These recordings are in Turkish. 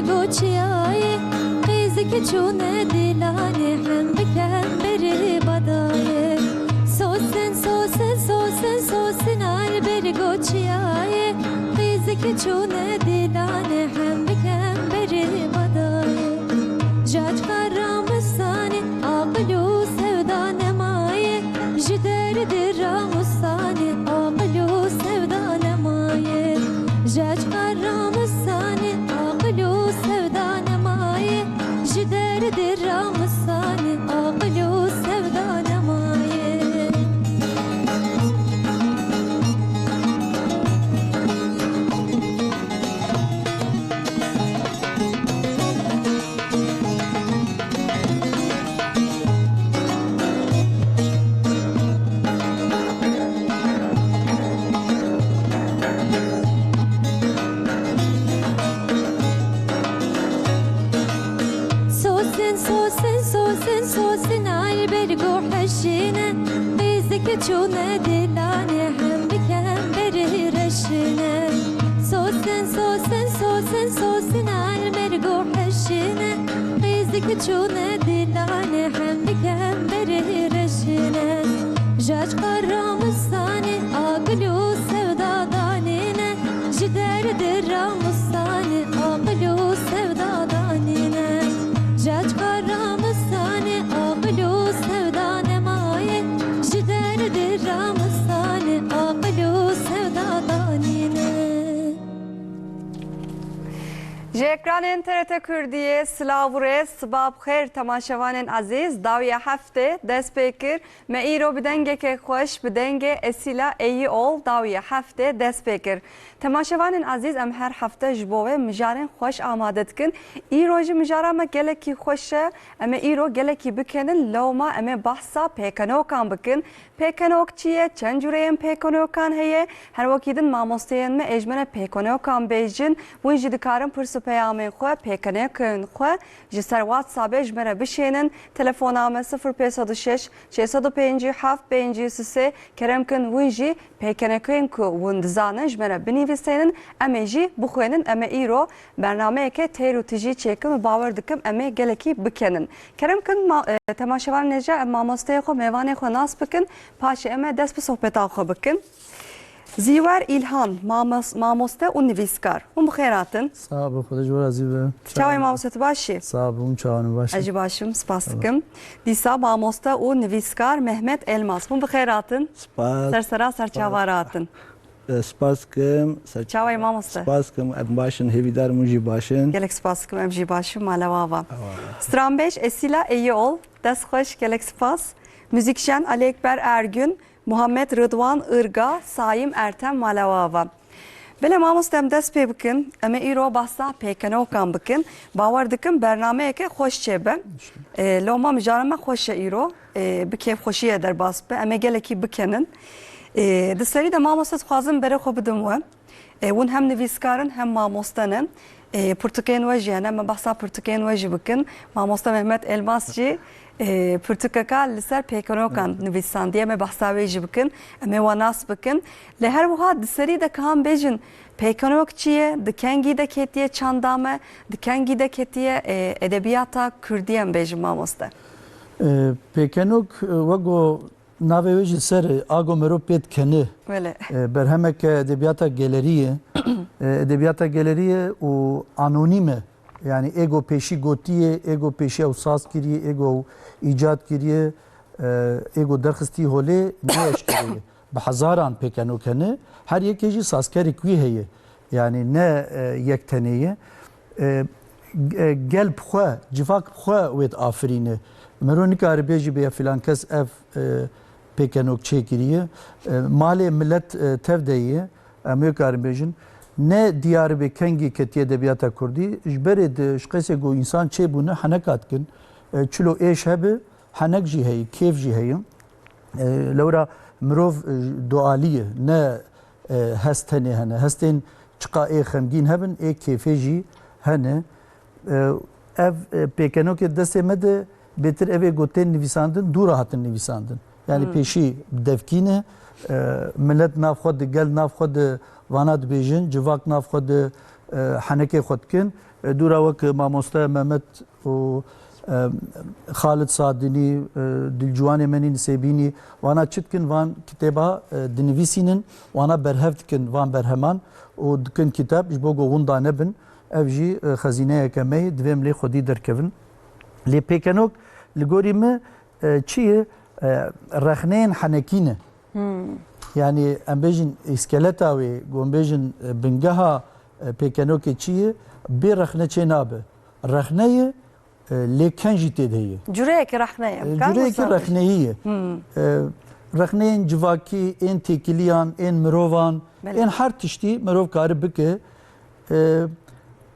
برگوچیای قیزی که چونه دیلانی هم بکن بری بدای سوسن سوسن سوسن سوسن آل برگوچیای قیزی که چونه دیلانی هم بکن بری بدای جاج قرامستانی آقلو سودا نمای جدر درامستانی آقلو سودا نمای جاج قرامستانی آقلو سودا نمای جدر درامستانی آقلو سودا نمای سوسن آل برگو حشینه قیزی که چونه دیلانی هم بکن بری رشینه سوسن سوسن سوسن سوسن آل برگو حشینه قیزی که چونه دیلانی هم بکن بری رشینه جاج قرامستانی آقلو سودا دانینه جدر درامستانی آقلو سودا دانینه جاج قرامستانی آقلو سودا نمای جدر درامستانی آقلو سودا دانینه جکران TRT Kürdiye Slavure Sıbab Khair temaşevanên aziz dawiya hefte dest pêkir me îro bi dengekê xweş bi dengê Esîla Eyîol dawiya hefte dest pêkir. Temaşevanên aziz em her hefte ji bo wê mijarên xweş amade dikin. Îro jî mijara me gelekî xweş e em ê îro gelekî bikenin lewma em ê behsa pêkenokan bikin. Pêkenok çi ye? Çend cûreyên pêkenokan heye? Her wekî din mamosteyên me êjmene pêkenokan bêjin wî jî dikarin pirsû peyamên xwe pêkenokên xwe ji ser WhatsAppê ji me re bişênin. Telefona me 0506 657 503 kerem kin wî jî pêkenokên ku hûn dizanin ji me re binivîsînin em ê jî bixwênin em ê îro bernameyeke têr û tijî çêkim û bawer dikim em ê gelekî bikenin. Kerem kin temaşevan nêce em mamosteyê xwe mêvanê xwe nas bikin paşê em ê dest bi sohbeta xwe bikin. Ziwer İlhan, mamoste û nivîskar. Hûn bi xêr hatin? Sağ ol, Xuda ji we razî be. Çavê mamoste tu baş î? Sağ ol, çawanê baş. Ez jî başim, spas dikim. Dîsa mamoste û nivîskar Mehmet Elmas. Hûn bi xêr hatin? Spas. Sersera serçavar hatin. Spas dikim. Çavê mamoste. Spas dikim, em başin, hêvîdar min jî başin. Gelek spas dikim, em jî başim, malewava. Stranbêj Esîla Eyîol, dest xweş, gelek spas. Müzikşen Ali Ekber Ergün, Muhammed Rıdvan Irga, Saim Ertem malewava. Bele mamostem dest pê bikin, em ê îro behsa pêkenokan bikin. Bawer dikim bernameyeke xweş çêbe. Loma mijara me xweş e îro. Bi kêfxweşiyê derbas be. Em ê gelekî bikenin. Di serî de mamoste dixwazim berê xwe bidim we. Hûn hem nivîskarin hem mamostenin. Pirtûkên we jî hene, me behsa pirtûkên we jî bikin. Mamoste Mehmet Elmas jî pirtûkeka li ser pêkenokan nivîsandiye me behsa wê jî bikin. Em ê we nas bikin. Li her wiha di serî de kan bêjin pêkenok çi ye? Di kengî de ketiye çanda me, di kengî de ketiye edebiyata Kürdiye em bêjin mamoste. Pêkenok wego navê wê jî ser ago mirov pê dikene. Berhemeke edebiyata geleriye. Edebiyata geleriye û anonîme. Yani ego peşi gotiye, ego peşi evsas kiriye, ego icat kiriye, ego derxisti hole ne eşkiriye. Bi hezaran pêkenokene her yekê jî sazkerek wî heye. Yani ne yek teneye. Gel bixwe, civak bixwe wê afirîne. Mirov nikare bêjî bêya filan kes ev pêkenok çêkiriye. Malê millet tev de ye. Em ê karin bêjin. Ne diyarı ve kengi ketiye edebiyata Kurdî ji berê de ji qesê ku însan çêbûne henek hatkin. Çilo êş hebe, henek jî heye, kêf jî heye. Lewra mirov dualiye, ne hest hene hene. Hestên çiqa ê xemgîn hebin, ê kêfê jî hene. Ev pêkenokê destê me de bêtir evê gotên nivîsandin dûra hatin nivîsandin. Yani pêşî devkîne, millet nav xwe digel nav xwe de vana dibêjin, civak nav xwe de henekê xwe dikin. دورا وەک مامۆستا مەمەد و خالد سادنی دلجوانê menî nisêbînî wana çi dikin van kitêba dinivîsînin wana berhev dikin van berheman û dikin kitap ji bo govunda nebin ev jî xezîneyeke me yê divê lê xwedî derkevin lê pêkenok li gorî me çi ye rexneyên henekî ne yani em bêjin îskeleta wê got bêjin bingeha pêkenokê çi ye bê rexne çê nabe rexneyê lê ken jî tê de heye Cüreyekî rexneye. cüreyekî rexneyî ye rexneyên civakî ên têkiliyan ên mirovan ên her tiştî mirov karî bike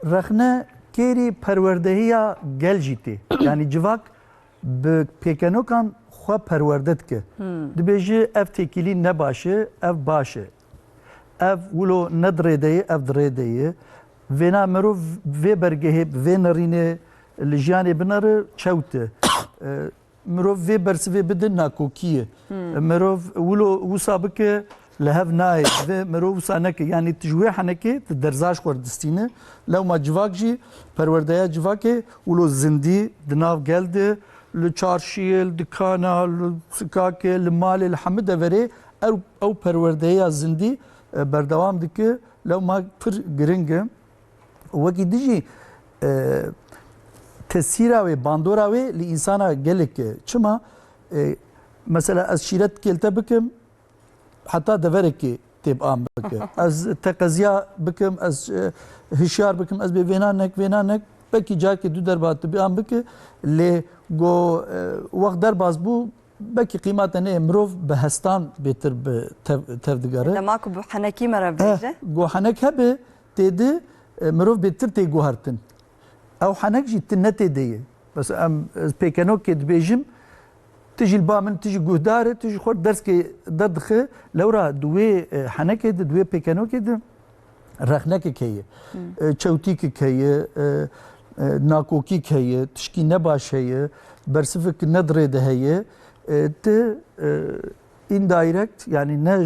rexne kêrî perwerdehiya gel jî tê yani civak bi pêkenokan xwe perwerde dike dibêje ev têkilî ne baş e ev baş e ev wilo ne dirêde ye ev dirêde ye vêna mirov vê bergehê vê nerînê li jiyanê binare çewt e mirov vê bersivê bide nakokî ye mirov wilo wisa bike li hev nayê vê mirov wisa neke yani tu ji wê henekê tu derzaş xwerdistîne lewma civak jî perwerdeya civakê wilo zindî di nav gel de li çarşiyê li dikana li sikakê li malê li hemû deverê ew perwerdeya zindî berdewam dike lewma pir giring e wekî dijî tesîra wê bandora wê li însana gelek e çima mesela ez şîret kêlte bikim heta deverekê têb am bike ez teqeziya bikim ez hişyar bikim ez bê vêna nek belkî carkê du derbat bê am bike lê got wext derbas bû belkî qîmata neyê mirov bi hestan bêtir bi tev digere Dema ku bu henekî me re bêje. got henek hebe tê de mirov bêtir tê guhartin ew henek jî tu ne tê de ye bes em pêkenokê dibêjim tu jî li ba min tu jî guhdar e tu jî xwe derskê derdixe lewra di wê henekê de di wê pêkenokê de rexnekek heye çewtîkek heye nakokîk heye tişkî nebaş heye bersivek ne dirê de heye tu indirect yani ne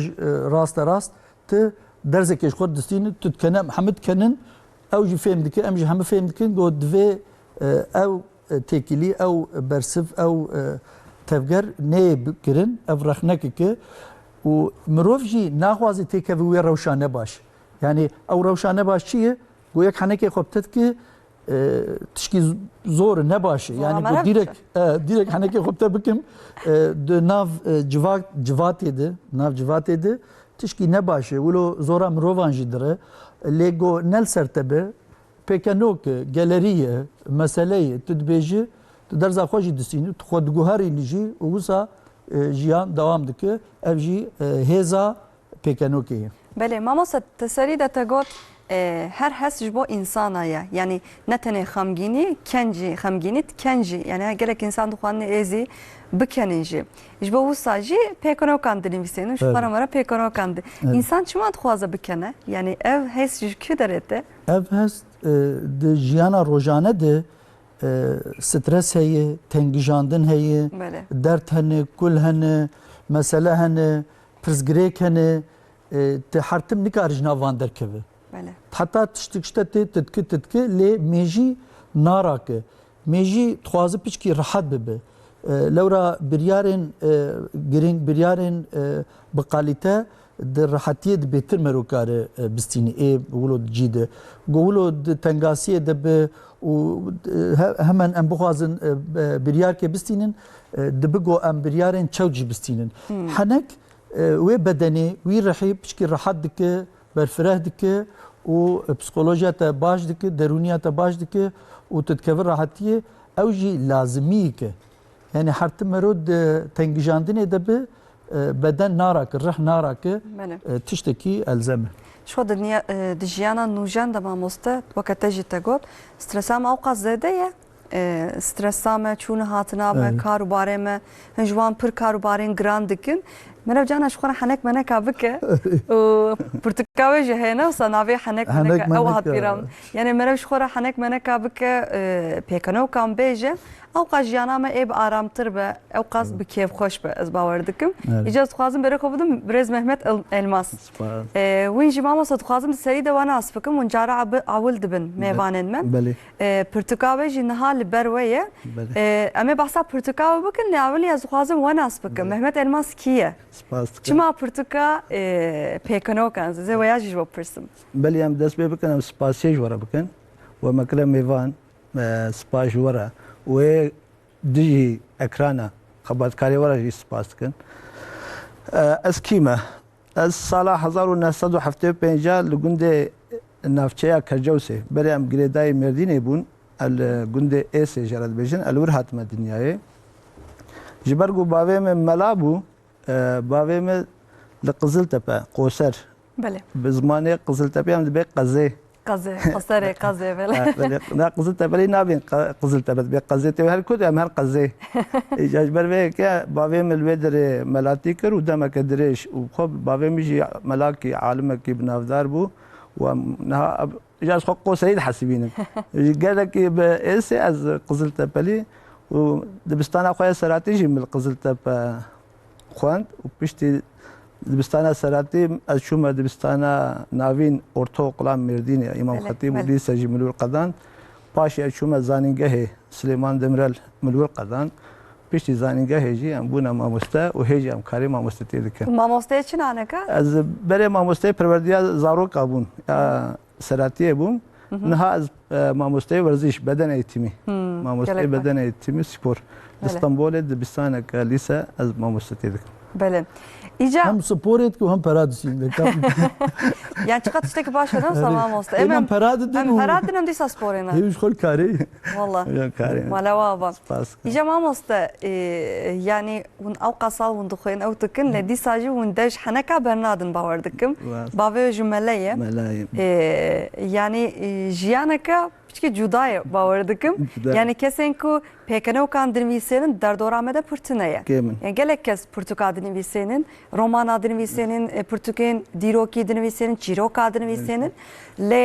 rasta rast tu derzekê ji xwe distînî tu dikene hemû dikenin ew jî fêm dike em jî hemû fêm dikin got divê ew têkilî ew bersiv ew tevger neyê bikirin ev rexnekek e û mirov jî naxwaze têkevî wê rewşa nebaş yani ew rewşa nebaş çi ye got yek henekê xwe bite dike tişkî zor e nebaş e yani got direkt henekê xwe bite bikim di nav civatê de nav civatê de tişkî nebaş e wilo zora mirovan jî dire lê got nel ser te be pêkenok gelerî ye meseleyê tu dibêjî tu derza xwe jî distînî tu xwe diguherînî jî û wisa jiyan dewam dike ev jî hêza pêkenokê ye Belê mamosta te serî de te got her hes ji bo insana ye yani ne tenê xemgînî ken jî xemgînî ken jî yani gelek insan dixwanin êzî bikenin jî ji bo wisa jî pêkenokan dinivîsînin ji xwe me re pêkenokan di însan çima dixwaze bikene yani ev hes ji kî derê te ev hes di jiyana rojane de stres heye tengijandin heye dert hene kul hene mesele hene pirzgirêk hene te hertim nikarî ji nav wan derkeve heta tiştik işte titki lê mêjî narake mêjî dixwaze piçkî rehet bibe lewra biryarên giring biryarên bi qalîte di rehetiyê di bêtir merokare bistînî ê wilo cî de got wilo di tengasiyê de bi û hemen em bixwazin biryarkê bistînin dibi got em biryarên çewt jî bistînin henek wê bedenê wî rehî piçkî rehet dike berfireh dike û psikolojiya te baş dike derûniya te baş dike û tu dikevir rehetiyê ew jî lazimîyek e yani her tim merod tengijandinê de bi beden narake rih narake tiştekî elzem e Şo di jiyana nûjen de mamoste weke te jî te got stresa me ewqas zêde ye stresa me çûna hatina me karûbarê me hin ji wan pir karûbarên giran dikin مرا جانا شخورا حنك منك بك وبرتقاوي جهينا وصنافي حنك منك او هات بيرام يعني مرا شخورا حنك منك بك بيكنو كان بيجه او قاج جانا ما ايب ارام تربه او قاس بكيف خوش به از باوردكم اجاز خوازم بري خودم برز محمد الماس وين جماما صد خوازم سريده وانا اسفكم ونجارا عول دبن ميبانن من برتقاوي جنها لبرويه اما بحسب برتقاوي بكن لاولي از خوازم وانا اسفكم محمد الماس كيه چما پرتوکا پیکنو کن زواجی جو پرسم بله ام دست بکن سپاسیج ورا بکن و مکلم میوان سپاش ورا و دیجی اکرانا خبرت کاری ورا جی سپاس کن از کیما از سال 1975 لگنده نافچه کرجوسه بری ام گریدای مردینه بون الگنده ایس جرد بیشن الور هاتم دنیای جبرگو باوی من ملابو باوی من لقزلتپه قوسر بله بزمانه قزلتپه هم دبی قزه قزه بله نه قزلتپه لی نبین قزلتپه دبی قزه تو هر کد هم هر قزه ایجاج بروی که باوی من الودر ملاتی کر و دم کدرش و خب باوی میجی ملاکی عالم کی بنافدار بو و نه ایجاج خو قوسید حسبینه قال که به ایس از قزلتپه لی و دبستان خواه سراتیجی من قزلتپه خواند و پشتی دبستان سراتی از شوم دبستان ناوین ارتو قلام مردین امام خطیب و لیسا جی ملول قدان پاشی از شوم زانینگه سلیمان دمرل ملول قدان پشتی زانینگه جی ام بونا ماموسته و هیجی ام کاری ماموسته تیدکن ماموسته چی نانکه؟ از بره ماموسته پروردیا زاروک بون سراتی بون نه از ماموسته ورزش بدن ایتیمی ماموسته بدن ایتیمی سپور استانبول دبستان لیسا از ماموسته تیدکن بله ایجا هم سپورت که هم پرادسیم yani çıkat işte ki başladım tamam olsun. Hem paradın hem paradın hem de sasporena. Hiç kol kari. Vallahi. Ya kari. Malava. İja mamosta yani un avqasal un dukhayın او تكن لدي ساجي un دش حنكا برنادن باوردكم. باوي جملeye. Melayim. Yani jiyanaka çünkü cudaya باوردكم. Yani kesen ku pekano kan dinvisenin derdoramede pırtınaya. Yani gelek kes Portugal dinvisenin, roman dinvisenin, Portugen diroki dinvisenin, ciroka dinvisenin, le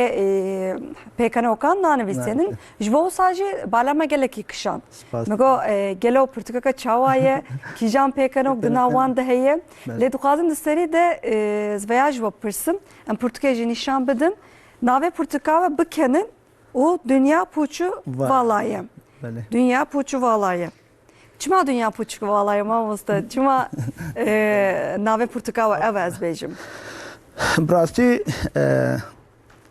pekano kan nanvisenin. Jvo sadece balama gelek kışan. Mego gelo Portugal'a çavaye, kijan pekano dinawan da heye. Le dukhazım disteri de zvayaj va pırsım. Em Portugej'i nişan bedin. Nave Portugal'a bikenin o dünya puçu valayem. Dünya puçu valayem. Çima dünya puçu valayem amusta. Çima nave Portugal'a ev ezbejim. Brasti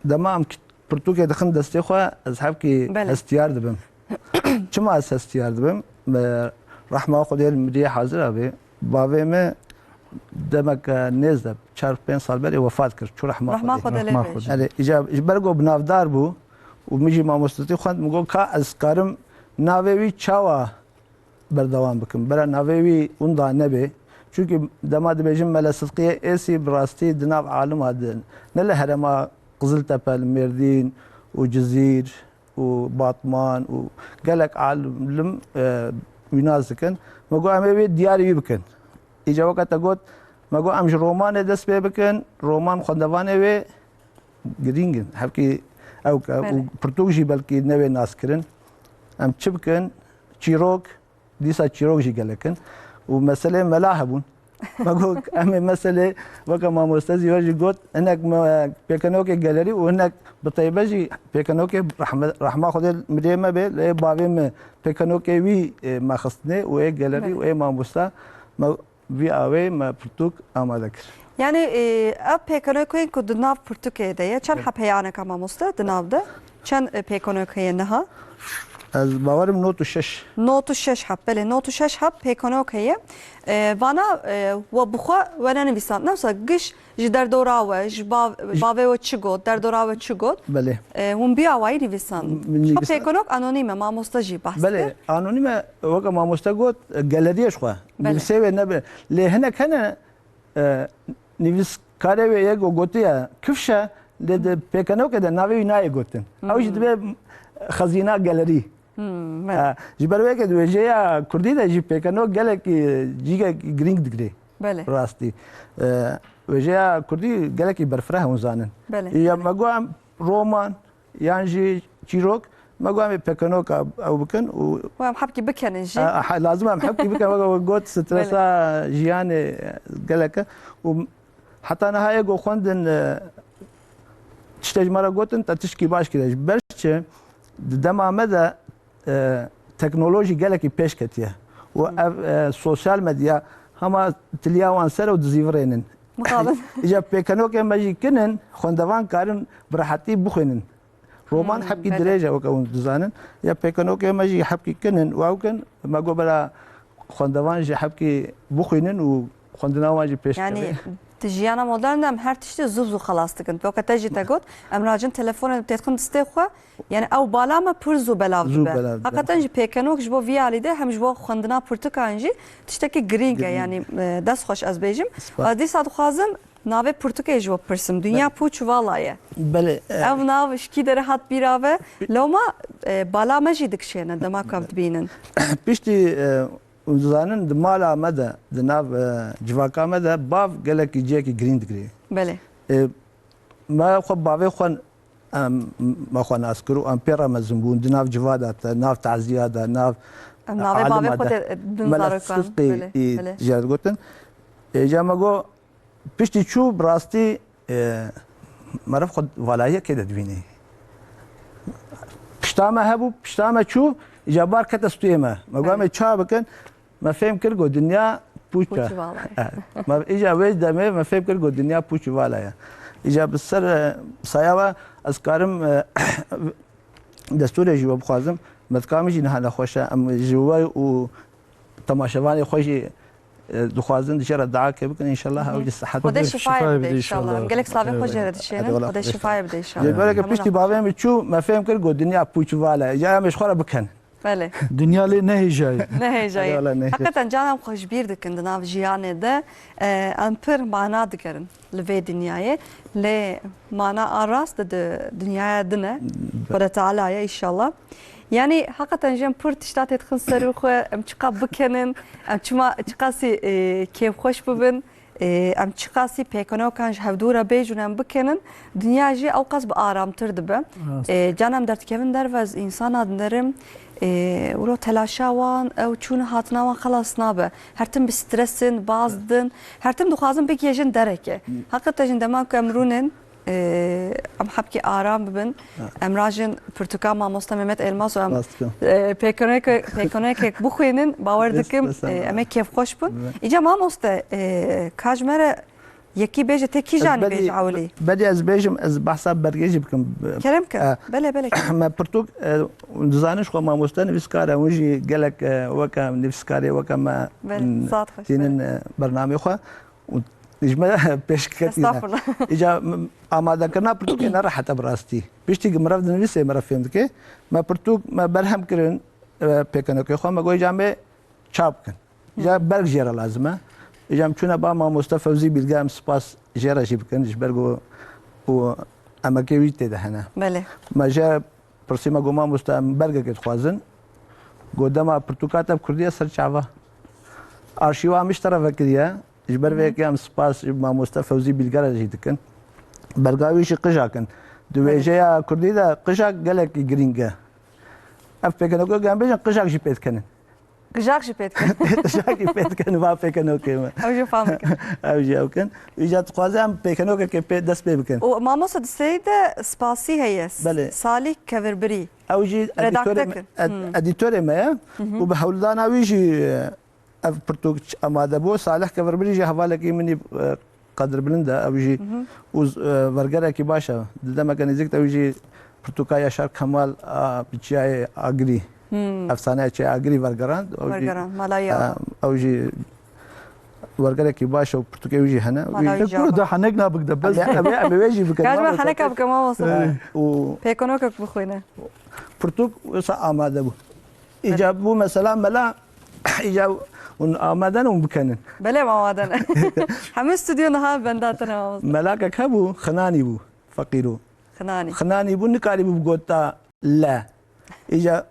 damam Portugal'da خن دستی خو اصحاب کی استیار دبم. چما استیار دبم رحمه خدای المدی حاضر ابی باوی می دمک نزد 4-5 سال بعد وفات کرد چون رحمه خدای. یعنی اجبرگو بنافدار بو و میجی ماموستی خواند میگو که از کارم ناوی چاوا بردوام بکن برای ناوی اون دا نبی چونکه دماد بیجم مال صدقیه ایسی براستی دناب عالم هادن نله هرما قزلتپه مردین و جزیر و باطمان و قالك عالم ينازكن مگو امي دیاری بکن ایجا وقت گوت مگو امش رومان دست بکن رومان خوندوانه و گرینگن حبکی او پرتوجی بلکی نوی ناس کرن ام چی بکن چیروک دیسا چیروک جی گلکن و مسئله ملاحبون مگو امی مسئله وقت ما مستزی ورجی گوت انک پیکنو که گالری و انک بطیبه جی پیکنو که رحمه خود مریمه به لی باوی میں پیکنو که وی ما خستنه و ای گالری و ای ما مستا وی آوی ما پرتوک آماده کر Yani pekanokayın ku dinav Portugal'da ya çan hapeyane kamamusta dinavda çan pekanokayın naha از باورم نوت و شش نوت و شش hap bele نوت و شش hap pekanokayı vana و بخوا ونا نویسان نفسا گش جدر دوراوه جباوه و چگود در دوراوه چگود بله هم بیاوایی نویسان hap pekanok anonime mamusta جی بحث بله anonime وقت mamusta گود گالریش خوا نویسه نبه لهنه کنه نویس کاری و یک گوتیه کفشه لد پیکنوک ده نوی نای گوتن اوش دبی خزینه گالری جبروی که دوجه کردی ده جی پیکنوک گله کی جیگه گرینگ دگری بله راستی وجه کردی گلکی برفره هونزانن بله یا مگوام رومان یانجی چیروک مگوام پکنوک او بکن و وام حبكي بكن نجي لازم هم حبكي بك قوت سترسا جيان قالك وحتى نهاية جو خوندن تشتاج مرة قوت انت تشكي باش كده برش دما مدى تكنولوجي قالك بيش كتيا و السوشيال ميديا هما تلياوان سر ودزيفرينن مقابل اجا بيكنوك ماجي كنن خوندوان كارن براحتي بخنن رومان حبكي درجة وكون دزانن يا بيكنوك ماجي حبكي كنن واوكن ما قبل خوندوان جي حبكي بخنن وخوندنا واجي بيش يعني تجيانا مودرن ام هر تشتي زوزو خلاص تكن بوقت تجي تقول ام راجن تليفون بتدخل تستخوا يعني او بالا ما برزو بلاو حقا جي بيكنوك جبو فيالي ده هم جبو خوندنا برتقانجي تشتكي جرينجا يعني داس خوش از بيجم دي صاد خوازم ناوه پرتوکه جو پرسم دنیا پوچ والایه بله او ناو شکی در حد بیراوه لوما بالا مجی دکشینه دما کافت بینن پیشتی زانن دمالا مده دناو جواکا مده باف گلک جه کی گرین دگری بله ما خو باوی خون ما خو ناسکرو ام پیرا مزمبون دناو جوادات ناو تعزیات ناو ناو باوی خود دنزارو کن بله جاد گوتن جامگو پشتی چو براستی مرف خود ولایه که دبینی پشتامه هبو پشتامه چو جبار کت استویمه مگوام چا بکن ما فهم کرد دنیا پوچه ما ایجا ویج دمه ما فهم کرد دنیا پوچه ولایه ایجا بسر سایوا از کارم دستور جواب خوازم متکامی نه حالا خوشه ام جوای و تماشاوانی خوشی دخوازن دشرة دعاء بكن إن شاء الله أوجه الصحة وده الشفاء بدأ إن شاء الله قالك صافي خوجة دشينا وده الشفاء بدأ إن شاء الله يقول لك بيشتي بابين بتشو ما فهم كل قد الدنيا بوشوا ولا جاي مش خرا بكن بله دنيا لي نهي جاي نهي جاي حقا جانا خوش بير دكن دنا جيانه ده أمبر معنا دكرن لفي دنياي ل معنا أراس ده دنيا دنا وده تعالى إن شاء الله يعني حقا جم بور تشتات تدخل صاروخ ام تشقا بكنن ام تشقاسي كيف خوش ببن ام تشقاسي بيكونو كانج هفدورا بيجون ام بكنن دنيا جي اوقاس بآرام تردبه جانم درت كيفن دروز انسان ادنرم ولو تلاشاوان او چون هاتناوان خلاص نابه هرتم بسترسن بازدن هرتم دخوازن بك يجن دركه حقا جن دمام كامرونن ام حبكي آرام ببن ام راجن برتقال ما مصطفى مهمت الماس و ام پیکنیک بخوینن باور دکم ام کیف خوش بون ایجا ما مصطفى کاجمره یکی بیجه تکی جانی بیجه عولی بدي از بیجم از بحثا برگیجی بکم کرم که بله ما برتوك دزانش خو ما مصطفى نفسكاره وجي قالك وكا نفسكاري وكا ما تینن برنامج خو نجمه پیش کردیم. ایجا آماده کردن پرتوک نرا حتی براستی. پیشتی که مرد نویسه مرد فهمد که ما پرتوک ما برهم کردن پیکنه که خواهم مگوی جامعه چاپ کن. ایجا برگ جیره لازمه. ایجا چون با ما مصطفى فوزی بیلگام سپاس جیره جیب کن. ایش برگو و امکیوی تده هنه. بله. ما جا پرسی ما گوما مصطفى برگ کت خوازن. گودما پرتوکات اب کردیه سر چاوا. آرشیوا مشترک کردیه. إجبار فيك يا سباس مع مصطفى فوزي بالقرار جيتكن برقاويش قشاكن دويجيا كرديدا قشاك قالك جرينجا أفكنا كل جنب بيجن قشاك جبيت كنن قشاك جبيت كنن قشاك جبيت كنن ما فكنا كيما أوجي فاهمك أوجي أوكن إجت قازم بيكنو كيبيت دس بيبكن وما مصد السيدة سباسي هي سالي كفربري أوجي أديتوري ما وبحول دانا ويجي برتوك أماده بو صالح كفربريجي حواله كي مني قدر بلنده أوجي وز برجره كي باشا دما كان يزيك أوجي برتوكايا شارك كمال بتشاي أجري أفسانة تشاي أجري برجران ملايا أوجي برجره كي باشا برتوكاي أوجي هنا كل ده حنقنا بقدر بس أبي بيجي بكلام كاجم حنك أبغى ما وصل بيكونوك بخوينا برتوك وصا أماده بو إجابو مثلا ملا إجاب ونآمدن ومبكنن بله آمدن همه استودیو نه بنداتنا ملاك هبو خناني بو فقيرو خناني بو نكاري بو قوتا لا إجا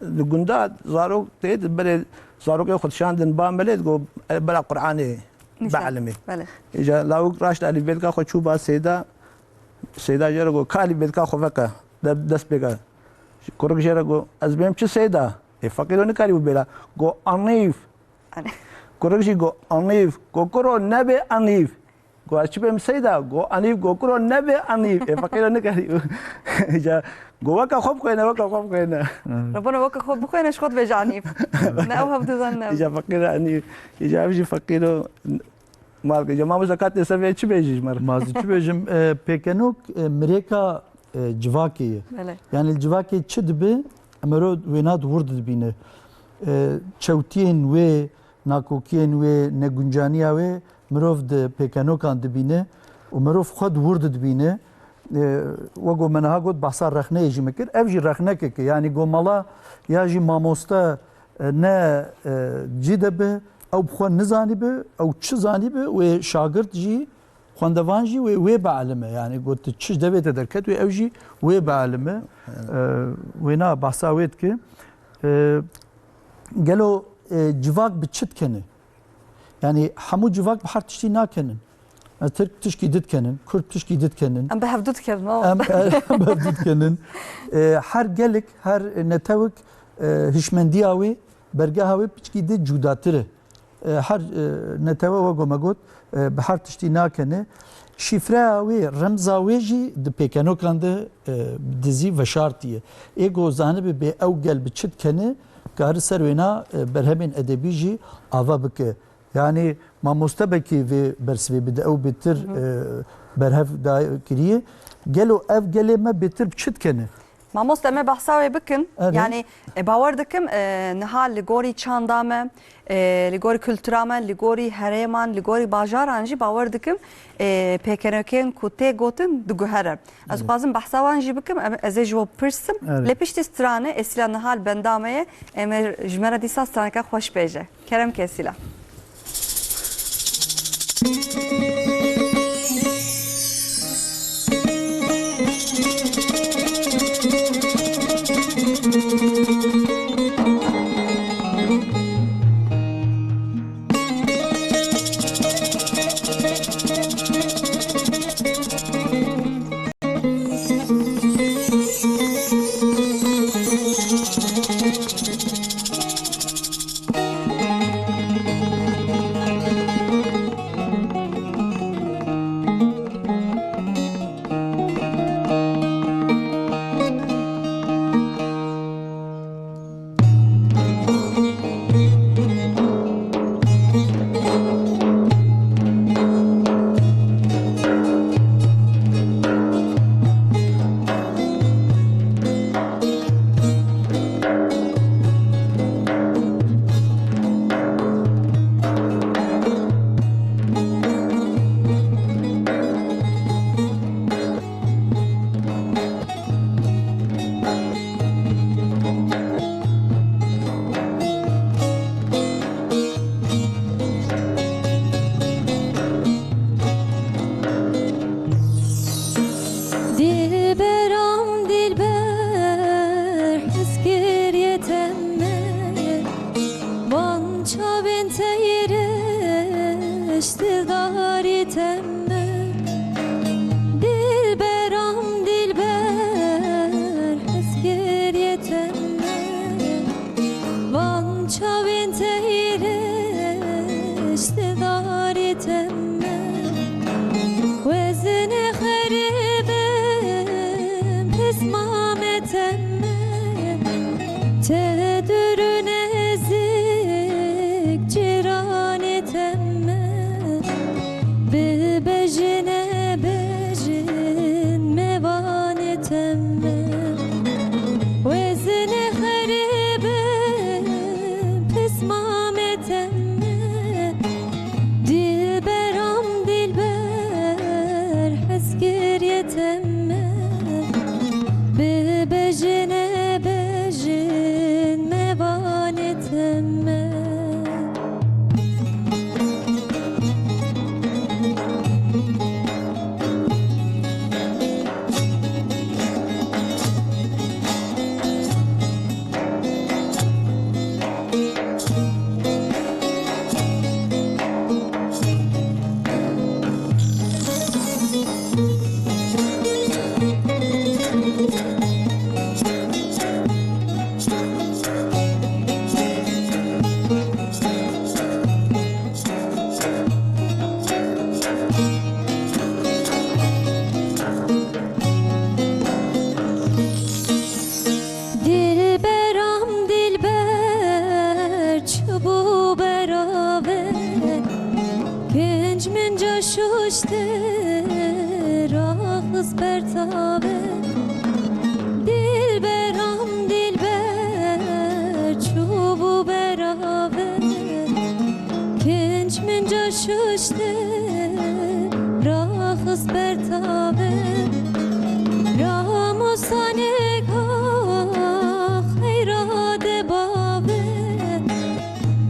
الجندات زاروك تيت بل زاروك ياخذ شاندن بام بلد جو بلا قرآني بعلمه بله اجا لاوك راش علي بيلكا خو چوبا سيدا جرغو كالي بيلكا خو فكا دس بيكا كورك جرغو از بيم چ سيدا فقيرون كاري بيلا جو انيف كورك جي جو انيف كوكرو نبي انيف جو اچ بيم سيدا جو انيف كوكرو نبي انيف فقيرون كاري اجا جو وكا خوب كوينا وكا خوب كوينا ربنا وكا خوب بخوينا شخوط بجعنيف ناوها بدوزن اجا فقير انيف اجا بيجي فقيرو مالك جماعة زكاة سبعة چی بیجیش مر؟ مازی چی بیجم پیکنوک مريكا جواكي بله يعني الجواكي چه دبي امرو وينات ورد دبينه چوتين و ناكوكين و نگونجانيا و مروف د پیکنوکان دبينه و مروف خود ورد دبينه وگو منها گود بحثا رخنه يجي مكر افجي رخنه كك يعني گو مالا ياجي ماموستا نه جدبه او بخوان نزاني به او چه زاني به و شاگرد جي خواندوان جي و بعلمه يعني قلت تشش دبيت دركت و او جي و بعلمه وينا بحثا ويت كي قالوا جواك بتشت كنه يعني حمو جواك بحر تشتي ناكنن ترك تشكي دد كنن كرد تشكي دد كنن ام بهفدود كلمه ام بردد كنن هر قالك هر نتوك هشمندياوي برقاوي بتشكي دد جوداتره هر نتوه وگو مگود بحر تشتی ناکنه شifre وی رمزا ویجی د پیکنو کنده دزی و شارتیه ایگو زانه به او گل بچت کنه کار سر وینا برهمین ادبی جی آوا بکه yani mamostebeki ve bersve bide ew bitir berhev da kiriye gelo ev geleme bitir çit kene مامۆستا ئەمە بەحساوێ بکن یعنی باوەڕ دەکەم نەها لە گۆری چاندامە لە گۆری کولتورامە لە گۆری هەرێمان لە گۆری باژارانژی باوەڕ دەکەم پێکەنەکەن کو تێگوتن دگوهرە ئەس خوازم بەحساوانژی بکەم ئەزێ ژۆ پرسم لە پشتی سترانە ئێسیلا نەهال بەندامەیە ئێمە ژمارە دیسا سترانەکە خۆش بێژە کەرەم کێسیلا tave Dilberam dilber çubu berave Kinç min coşuşte rahız bertave Ramusane gah heyrade bave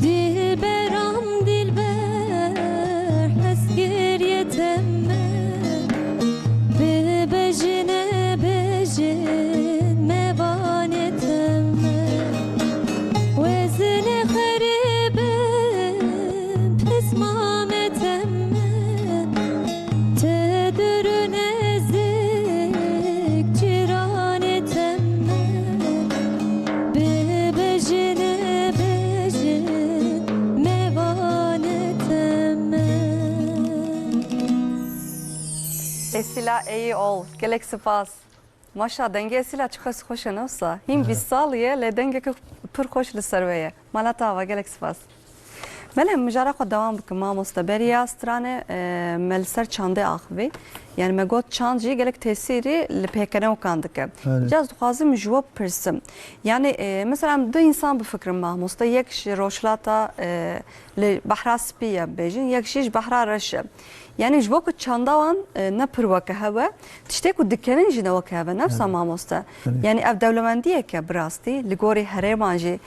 Dilberam dilber hesgir yetemme Bejine bejin mevanetemme Vezine garibim pismametemme Tedürün ezik ciranetemme Bejine bejin mevanetemme Esila iyi ol. Gelek spas. Maşa denge esila çıkası hoş olsa. Him bir saliye le denge ki pır hoş li serveye. Malata gelek spas. Melhem müjara ko devam bikim mamosta beriya strane melser çande ahvi. Yani megot çancı gelek tesiri li pekene okandık. Evet. Caz duhazım jwab pırsim. Yani mesela da insan bu fikrim mamosta yek roşlata li bahra spiya bejin yek şiş bahra raşı. Yani jwab çandavan ne pırvaka hava. Tiştek u dükkanın jine vaka hava nefsa mamosta. Yani ev devlemendiye ke brasti li gori heremanji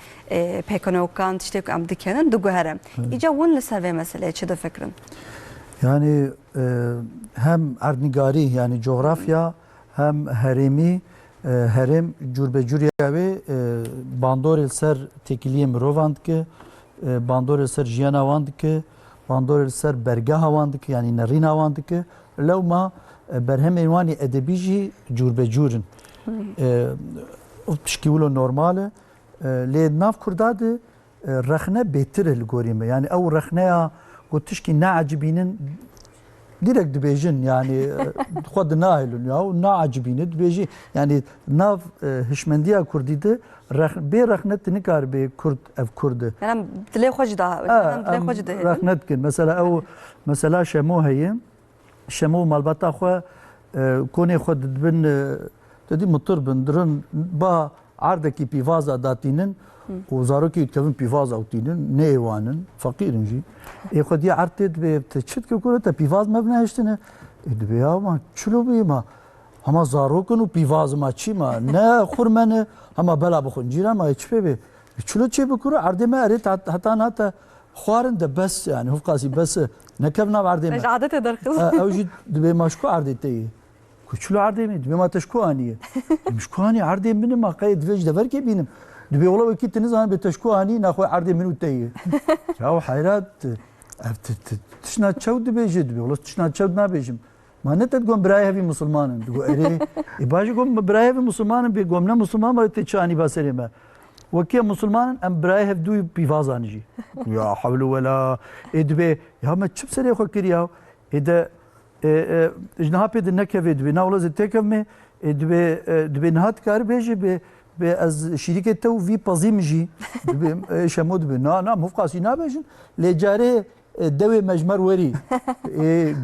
pekene okan tiştek am dükkanın dugu herem. İca wun li serve mesele çi de fikrin. Yani hem erdnigari yani coğrafya hem heremi herem curbecuriye ve bandor ser tekiliye mirovand ki bandor ser jiyana vand ki bandor ser bergaha vand ki yani nerina vand ki levma berhem envani edebiji curbecurun tşkiulo normale le nav kurdadı rexne betir el gorime yani ev rexneya gotişki ne acibinin direkt dibêjin yani xwe dinahêlin ya naacibîne dibêjî yani nav hişmendiya Kurdî de bê rexnet nikar bê Kurd ev Kurd e. Yani dilê xwe jî da dilê xwe jî dihêlin. Rexnet dikin mesela ew mesela şemo heye şemo malbata xwe konê xwe dibin dedî mutir bin dirin ba ardekî pîvaza datînin û zarokê dikevin pîvaza awtînin nêêwanin feqîrin jî ê xwe diye erd tê dibe te çi dike ku te pîvaz me binehiştine dibe ya ma çilo bê ma hema zarokin û pîvaz ma çî ma ne xurmene hema bela bixwin cîra ma çi pê bê çilo çê bikure erdê me erê heta nate xwarin de bes yani hufqasî bes nekev nav erdê me Adete derxiz. ew jî dibe ma ji ku erdê te yê ku çilo erdê me dibe ma te ji ku anî ye ji ku anî erdê min e ma qey divê ji deverkê bînim dibe ola wekî tu nizane bê te ji ku anî naxwe erdê min û te yê ya heyrat ev tişna çew dibêje dibe ola tişna çew nabêjim ma ne te digon birayê hevî musilmanin digo erê bajî gom birayê hevî musilmanin bê gom ne musilman ma te çi anî baserê me وكي مسلمان ام براي هفدو بيفازانجي يا حول ولا ادبي يا ما تشب سري خو كرياو اذا اجنها بيد نكفي دبي ناولز تكفمي دبي نهات كار بيجي به از شركه تو في بازيمجي شمود بي نا مفقاسي نا بيجن لجاري دوي مجمر وري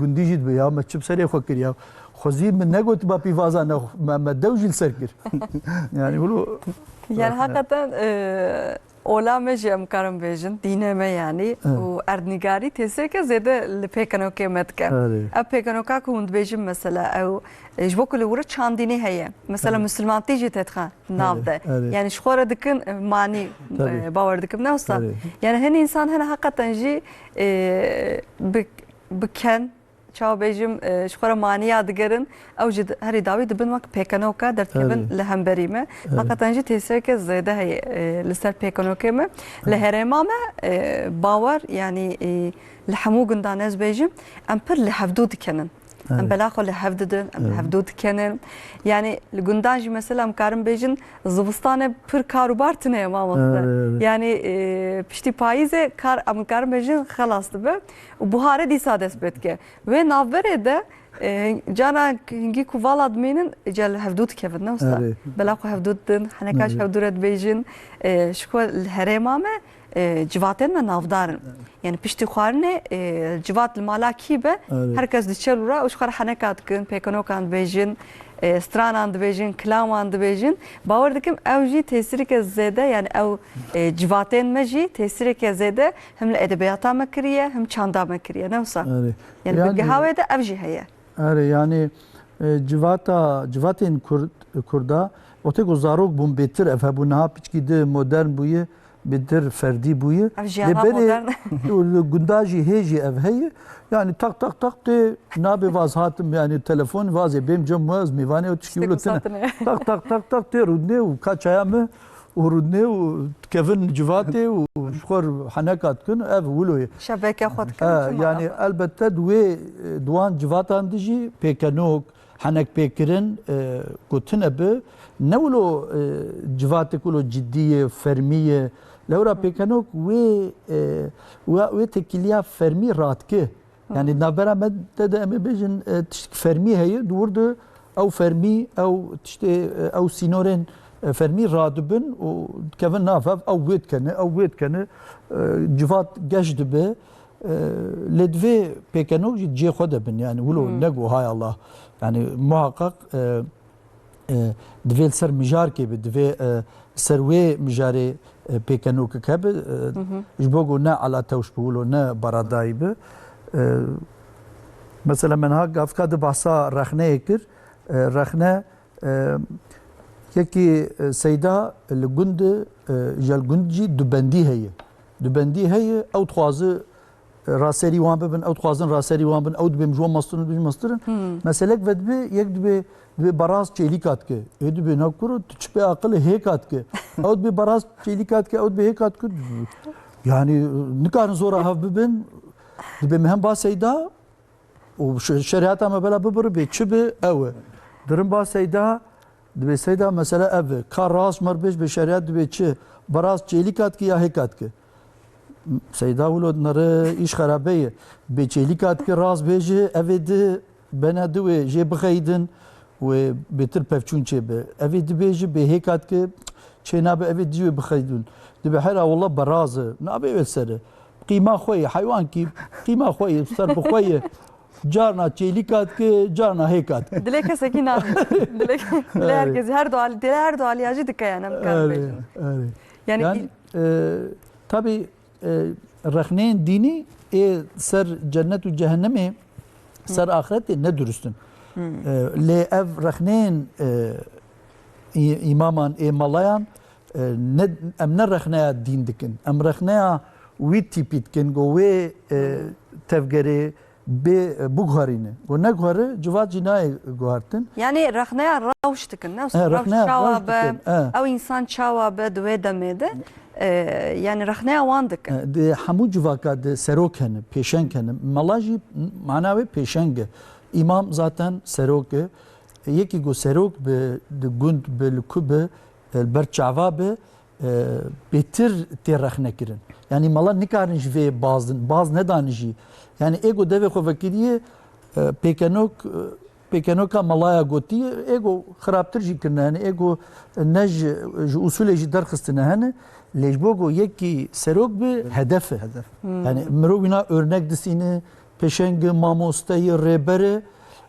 گنديجي دبي يا ما تشب سري خو كرياو خوزي من نقول تبا بيفازا ما دوجي السركر يعني بقولوا Yani hakikaten ola me jem karam bejin dineme yani o erdnigari tesirke zede pekanoke metke. Ev pekanoka ku hund bejim mesela ev jbokulu vura çandini heye. Mesela Müslüman tiji tetxa navde. Yani şxora dikin mani bavar dikim ne olsa. Yani hen insan hen hakikaten ji biken çaw bejim şxora maniya digerin ew ji herî dawî dibin wek pêkenoka dertkevin li hemberî me heqetan jî têsireke zêde heye li ser pêkenokê me li herêma me bawer yanî li hemû gundan ez bêjim em pir li hevdû dikenin em belaxwe li hev didin em li hevdû dikenin yani li gundan jî mesela em karin bêjin zivistanê pir karûbar tune mamoste yani piştî payîzê em karin bêjin xelas dibe û buharê dîsa dest pê dike wê navberê de cana hingî ku vala dimînin ca li hevdû dikevin ne wisa belaxwe hevdû didin heneka ji hevdû re dibêjin ji ku li herêma me civatên me navdarin yani piştî xwarinê civat li mala kî be herkes diçe lûra û ji xwe re heneka dikin pêkenokan dibêjin stranan dibêjin klaman dibêjin bawer dikim ew jî tesireke zêde yani ew civatên me jî tesireke zêde hem li edebiyata me kiriye hem çanda me kiriye ne wisa yani bi gehawê de ev jî heye yani civatên Kurda otek û zarok bûn bêtir ev hebû niha piçkî di modern bûye bêtir ferdî bûye ev jiyana modern gunda jî hê jî ev heye yani tak tê nabê vaz hatim yani telefon vazê bêm cem waz mêvanê û tişkî wilo tune tak tê rûdnê û ka çaya me û rûdnê û kevin civatê û ji xwe heneka dikin ev wilo ye şebeke xwe dikin yani elbette wê duan civatan de jî pêkenok henek pêkirin gotine bi ne wilo civatê wilo ciddiye fermiye lewra pêkenok wê tekiliya fermî radike yani navbera me te de em ê bêjin tiştî fermî heye dûr de ew fermî ew tiştê ew sînorên fermî radibin û dikevin nav ev wê dikene civat geş dibe lê divê pêkenok jî cê xwe de bin yani wilo nego hay Allah yani muhakkak divê ser mijarkê bi divê ser wê mijarê pêkenokek hebe ji bo ku ne ala tewş bi wilo ne baradayî bi mesela min ha gavka di behsa rexneyê kir rexne yekî seyda li gund jel gund jî dubendî heye ew dixwaze raserî wan bibin ew dixwazin raserî wan bin ew dibê ji wan mastirin meselek ve dibe divê baraz çêlîka dike ê dibe nakuro tu çi pê aqilê hêka dike ew dibe baraz çêlîka dike ew dibe hêka dike yani nikarin zora hev bibin dibe me hem ba seyda û şeriata me bela bibiribê çi bi ew e dirin ba seyda dibe seyda mesela ev e ka rast merbêj bi şeriat dibe çi baraz çêlîka dike ya hêka dike seyda wilo nere îş xerabe ye bê çêlîka dike rast bêje evê di bene diwê jê bixeyidin wê bêtir pevçûn çêbe evê dibêje bê hêka dike çê nabe evê diyê bixeyidin dibe hera wala baraz e nabe wê ser qîma xwe ye heywankî qîma xwe ye ser bi xwe ye carna çêlîka dike carna hêka dike dilê kesekî nabe dilê herkesî her dualîya jî dike yani em karin bêjin yani tabii rexneyên dînî ê ser cennet û cehennemê ser axiretê ne durustin lê ev rexneyên îmaman ê malayan em ne rexneya dîn dikin em rexneya wî tîpî dikin got wê tevgerê bê biguherîne got neguhere civat jî nayê guhertin yani rexneya rewş dikin ne rexneya çawa be ew însan çawa be di wê demê de yani rexneya wan dikin di hemû civaka di serok hene pêşeng hene mala jî mana wê pêşeng e îmam zaten serok e yekî got serok bi di gund bi li ku bi ber çava bi bêtir tê rexnekirin yani mala nikarin ji vê bazin baz nedanî jî yani ê got devê xwe vekiriye pêkenoka malaya gotiye ê got xirabtir jî kirine hene ê got ne ji usulê jî derxistine hene lê ji bo got yekî serok bi hedef e yani mirov wîna örnek disîne pêşengê mamosteyê rêberê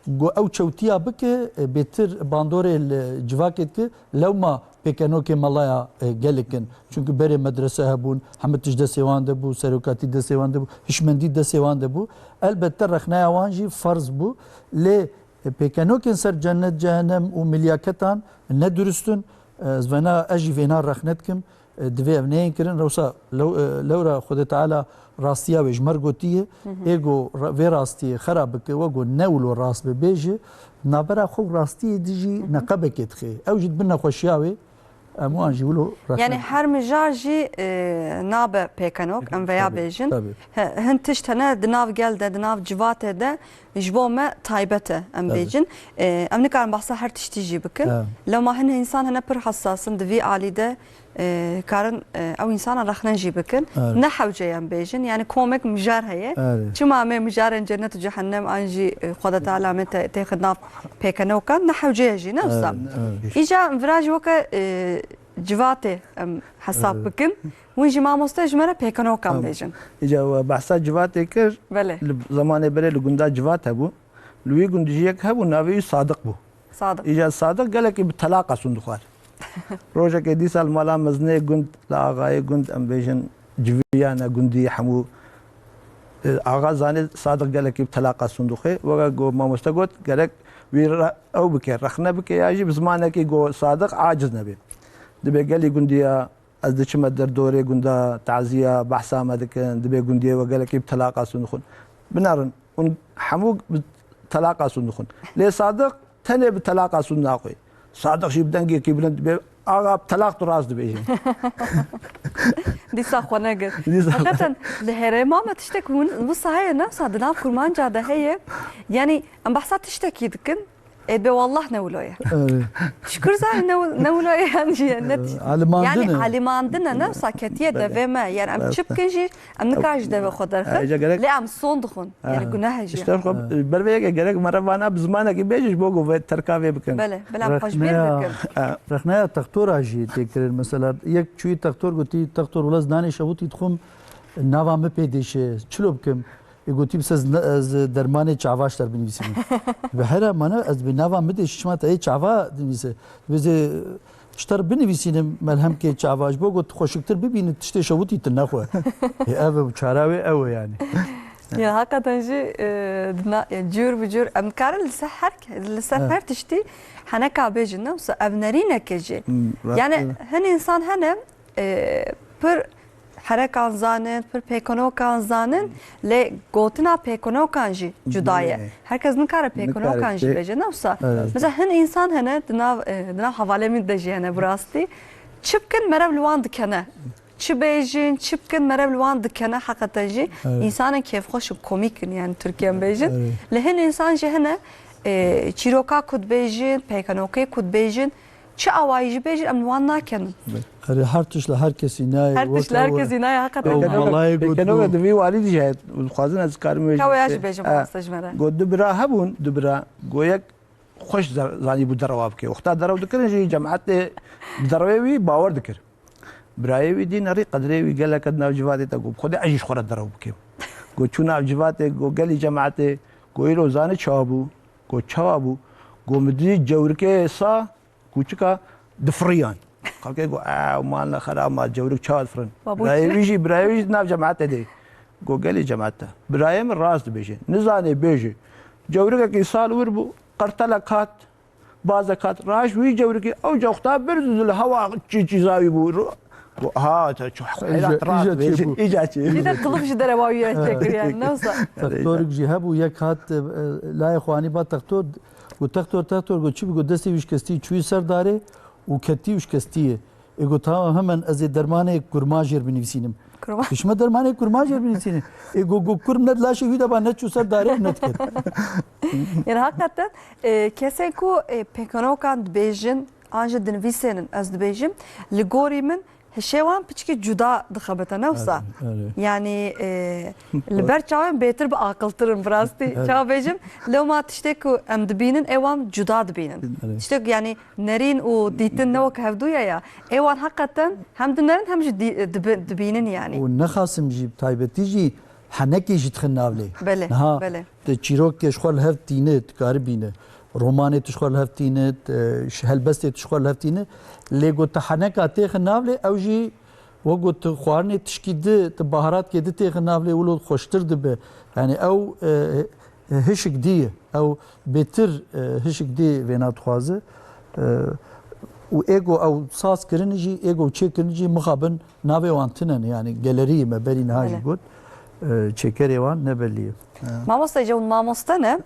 got ew çewtiya bike bêtir bandorê li civakê dike lewma pêkenokê malaya gelikin çünkü berê medrese hebûn hemû tişt destê wan de bû serokatî destê wan de bû hişmendî destê wan de bû elbette rexneya wan jî farz bû lê pêkenokên ser cennet cehennem û milyaketan ne durustin zvena ez jî vêna rexne dikim divê ev neyên kirin rewsa lewra Xwedê Teala rastiya wê ji mer gotiye ê got vê rastiyê xera bike we got ne wilo rast bibêje nabera xwe rastiyê de jî neqebekê dixe ew jî dibin nexweşiya wê em wan jî wilo yani her mijar jî nabe pêkenok em veya bêjin hin tişt hene di nav gel de di nav civatê de ji bo me taybet e em bêjin em nikarin behsa her tiştî jî bikin lewma hin însan hene pir hessasin di vî alî de karin ew însanan rexne jî bikin ne hewce em bêjin yani komek mijar heye çima me mijarên cennet û cehennem an jî Xwedê Teala me têxin nav pêkenokan ne hewce jî ne wisa îca vira jî weke civatê em hesab bikin wî jî mamoste ji me re pêkenokan bêjin îca behsa civatê kir belê li zamanê berê li gunda civat hebû li wî gund jî yek hebû navê wî Sadık bû صادق إيجا صادق قال لك بطلاقة صندوقات روجا كدي سال مالا مزني قند لا أغاي قند أم بيجن جفيانا قندي حمو آغا زاني صادق قال لك بطلاقة صندوقي وقا جو ما مستقود قال لك وير أو بكير رخنا بكي ياجي بزمانك جو صادق عاجز نبي دبي قال لي قندي أزدش مدر دوري قندا تعزية بحثا ما دك دبي قندي وقال لك بطلاقة صندوق بنارن حمو بطلاقة صندوق ليه صادق تاني بطلاقة صندوق صادق شي بدنجي كي بلند آغا بطلاق تراس دبي دي صح ونقر دي صح. حقيقة الهري ما تشتكي بص هاي نفسها دناب كرمان جادة هي يعني ام بحثات تشتكي دكن ادبي والله نولويا شكر زاني نولويا يعني على ما عندنا نفسها كتير دفما يعني ام تشبكنجي ام نكاج دفا خدر لا ام صندخون يعني قناهجي اشتغل بربيك جرك مرة أنا بزمانك بيجش بوجو تركابي بكن بله ام خشبير بكن رخنا تختور اجي تكرر مثلا يك شوي تختور قلتي تختور ولا زناني شبوتي تخم ناوا مبيدش چلو بكم يقولتي بس از درمانه چاواش در بنویسیم به هر معنی از بناوا مده شما تا چاوا بنویسه بز شتر بنویسیم ملهم که چاواش بو گفت خوشکتر ببینید تشته شوتی تنخو او چاراوي او يعني يعني هكا تنجي جور بجور امكار السحر تشتي حنكا بيجنا وس ابنرينا كجي يعني هن انسان هنا بر حركان زانن پر پیکنو کان زانن لی گوتنا پیکنو کانجی جدایه herkes nikare پیکنو کانجی بجه نفسا مثلا هن انسان هنه دنا حواله می دجیانه براستی چبکن مرب لوان دکنه چی بیجین چبکن مرب لوان دکنه حقیقتا جی انسان کیف خوش و کومیکن yani Türkiye بیجین لهن انسان جه هنه چیروکا کد بیجین پیکنوکی کد بیجین چه آوایجی بیجین ام لوان نکنن هر تشلا هر کسی نای هر تشلا هر کسی نای حقیقتا والله كانوا دبي والدي جهت وخازن از کار می كوياش بيجم خاصج مرة قد دبرا هبون دبرا قويك خوش زاني بدرواب كي وقتا درو دكر جي جماعت دروي باور دكر برايوي دي نري قدري قال لك ادنا جواتي تقول خدي اجيش خور درو كي قو چونا جواتي قو قال جماعتي قويلو زاني چابو قو چابو قو مدي جوركي سا كوچكا دفريان قال كي مالنا خراب ما جورك شاد فرن برايوي ناف جماعته دي قو قال لي جماعته برايم الراس بيجي نزاني بيجي جورك كي صال وربو قرتلك هات بازكات راش وي جورك او جوختا برز الهواء جيزاوي بو ها شو راس بيجي اجاتي اذا قلبش درواوي تشكر يعني نوصل تختورك جهاب وياك هات لا يا اخواني با تختور تختور قو چي بيقو دستي ويش كستي چوي سرداري وكتي وش كستيه يقول تمام همن از درمانه كرماجر بنفسينم مش ما درمانه كرماجر بنفسينم يقول كرم ندلاشي هيدا با نتشو سر داره نتكر يعني حقيقة كسيكو بيكونو كان بيجن انجا دنفيسينن از دبيجم لغوري من هشيوان بچكي جدا دخبتا نفسا يعني البر چاوين بيتر بعقلترن براستي چاو بيجم لو ما تشتكو ام دبينن ايوان جدا دبينن تشتك يعني نرين و ديتن نوك هفدويا يا ايوان حقيقة هم دنرن هم دبينن يعني ونخاسم جيب تايبتي جي حنكي جي تخناولي بله تشيروك شخول هفتينت كاربينه رومانه تشخول هفتينت هلبسته تشخول هفتينه ليغو تحنكا تيخ نافلي او جي وقت خوارني تشكيد تبهارات كده تيخ نافلي ولو خوشتر دبه يعني او هشك دي او بيتر هشك دي فينات خوازه و ايجو او ساس كرنجي ايجو تشي كرنجي مخابن نافي وانتنن يعني جاليري ما بين هاجي قد تشيكري وان نبليه ماموستا يجون ماموستنا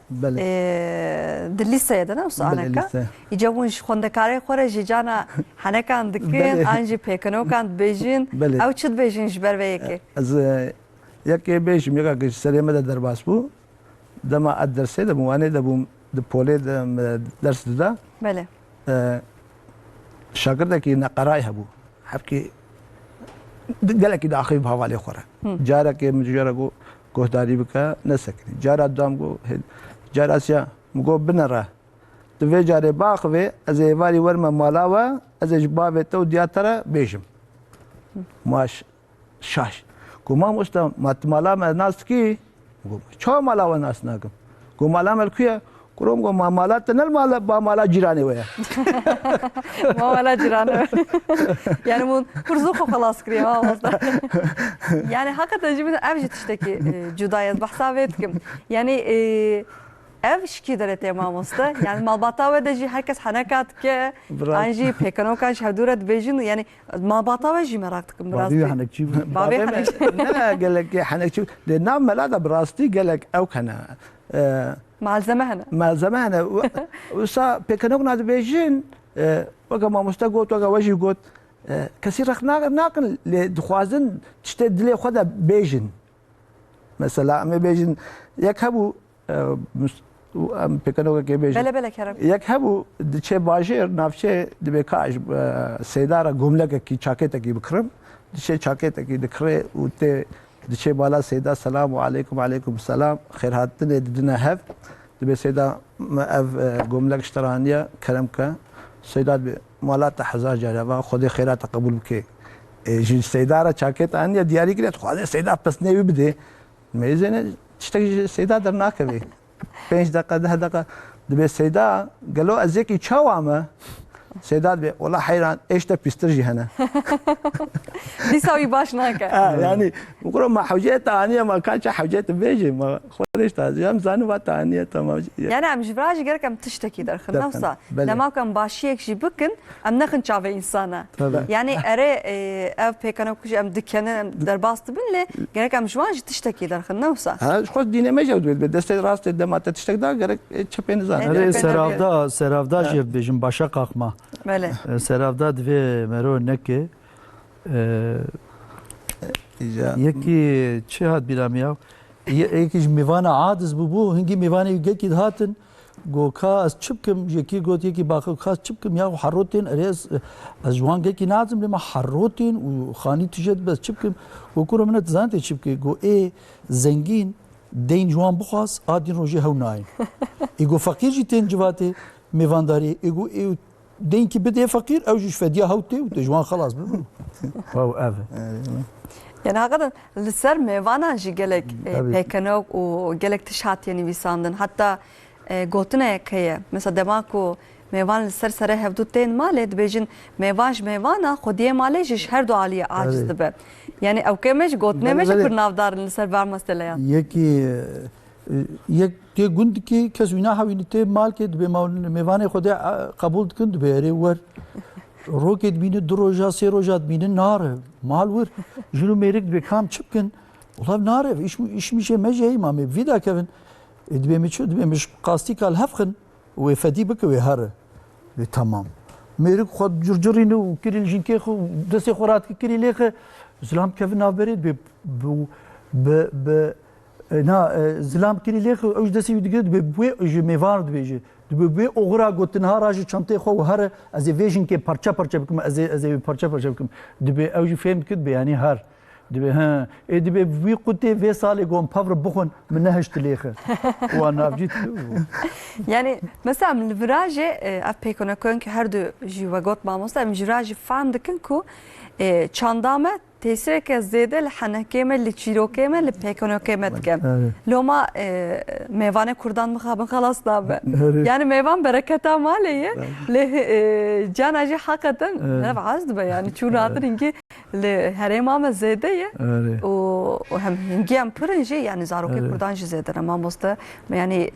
دليسا يدنا وسانكا يجون خندكاري خورج جانا حنا كان دكين انجي بيكنو كان بيجين او تشد بيجين جبر بيكي از يكي بيش ميغا سليمه درباس بو دما ادرسه دموانه دبو دبولي درس دا بله شاگردك نقراي هبو حبكي قالك دا اخي بحوالي خورا جارك مجرغو گهداری بکه نسکنی جارا دام گو جارا سیا مگو بنره دوی جاره باخوه از ایواری ورم مالاوه از اجباب تو دیاتره بیشم ماش شاش گو ما مستا مات مالا ناس کی گو چه مالاوه ناس نگم گو مالا مل کیه كروم کو معاملات نه مال با مالا جيراني ويا ما ولا جيران يعني مو برزوخه خلاص كريم يعني حقا جيبنا افجي تشتكي جدايز بحساباتكم يعني ev şiki derete mamosta yani malbata ve de herkes hanekat ke anji pekanokan şavdura dbejin yani malbata ve ji merak tıkım biraz بعدين حنكشي babi hanek لا قال لك حنكشف لان ملاذ براستي قال لك او كان malzeme hene ما زمان وصا بيكنوك ناد بيجين وقا ما مستقوت وقا وجي قوت كثير رخ ناقل لدخوازن تشتد لي خدا بيجين مثلا ام بيجين يكهبوا بيكنوك كي بيجين bele bele kerem يكهبوا دشي باجير نافشي دبيكاج سيدارا جملة كي شاكيتا كي بكرم دشي شاكيتا كي دكري وتي دشي بالا سيدا السلام عليكم وعليكم السلام خير هاتنا دنا هف دبي سيدا ما اف جملة اشترانية كلامك سيدات مالات حزار جربا خدي خيرات قبول بك جي سيدارا شاكيتا انيا دياري كده خدي سيدا بس نبي بدي ميزين تشتكي سيدا درناك بي 5 دقيقة 10 دقيقة دبي سيدا قالوا ازيكي تشاو عمه سيدات بي والله حيران ايش ده بيسترجي هنا disavi baş naka يعني بقول ما حوجيت انيا ما كانش حوجيت بيجي ما خدش تازيام زانو بات انيا تمام yani am jivraji gerek am tişteki der Defne, xnavsa bele. lama kam başiyek ji bikin am naxin çave insana yani ere ev pekanoku am dükkanı derbastı binle gerek am jivraji tişteki der xnavsa ها خود دينه ما جود بدست راست دمات تشتك دا غير تشبين زان Ere seravda jir bejim başa kalkma. bele Seravda dve mero neke اجا yeki çi hat biram ya. Yeki mivana adiz bu hingi mivana yeki hatin go kas çıpkim yeki got yeki bakı kas çıpkim ya harrotin res azwan yeki nazım lema harrotin u khani tijed bas çıpkim go kurum net zante çıpki go zengin dein jwan bukhas adin roji hawnay ego fakir jiten civate mivandari ego dein ki bide fakir ew jiş fediya hawte u jwan khalas bu wow ev yani hakikaten lisser mevana ji gelek Tabii. pekanok u gelek tişat yani visandın hatta gotine kaya mesela demako mevan lisser sere hevdu ten male dbejin mevaj mevana khodiye male jiş her dualiye aciz dibe yani evkemeş gotine meş Bele. kur navdarın lisser var mesela yani یکی یک تی گوند کی کس وینا هاوینی تی مال که دبی میوانه خود قبول کند بیاری ور روکت بینی دروجا سی روجا بینی ناره مال ور جلو میرک دبی کام چپکن والله ناره iş میشه مجهی ما می ویدا کن دبی میچو دبی مش قاستی کال هفخن و فدی بک و هره tamam میرک خود جرجرینو کریل جنکی خو دستی خورات کری لیخه زلام کفن نابرید ب نا زلام کری لیخه اوج دستی دیگه به جو میوارد بیجه به اوغرا گوتنها راج چانته خو هر از ویژن که پارچه بکم از پارچه بکم دبی اوج فهم کد بیانی هر دبی ها دبی وی قطه وی سال گم پاور بخون من نهشت لیخه و انا بجيت yani mesela من viraje af pekanokon ki her du jivagot mamosta من viraje fam dikin ku çandame tesir ke zede le hanekeme le çirokeme le pekanokeme dikem loma mevane kurdan mı khabın khalas da be yani mevan bereketa maleye le canaji hakikaten ne bazdı be yani çuradır inki le herema zede ye o hem hingi am pırınji yani zaroke kurdan zede mamosta yani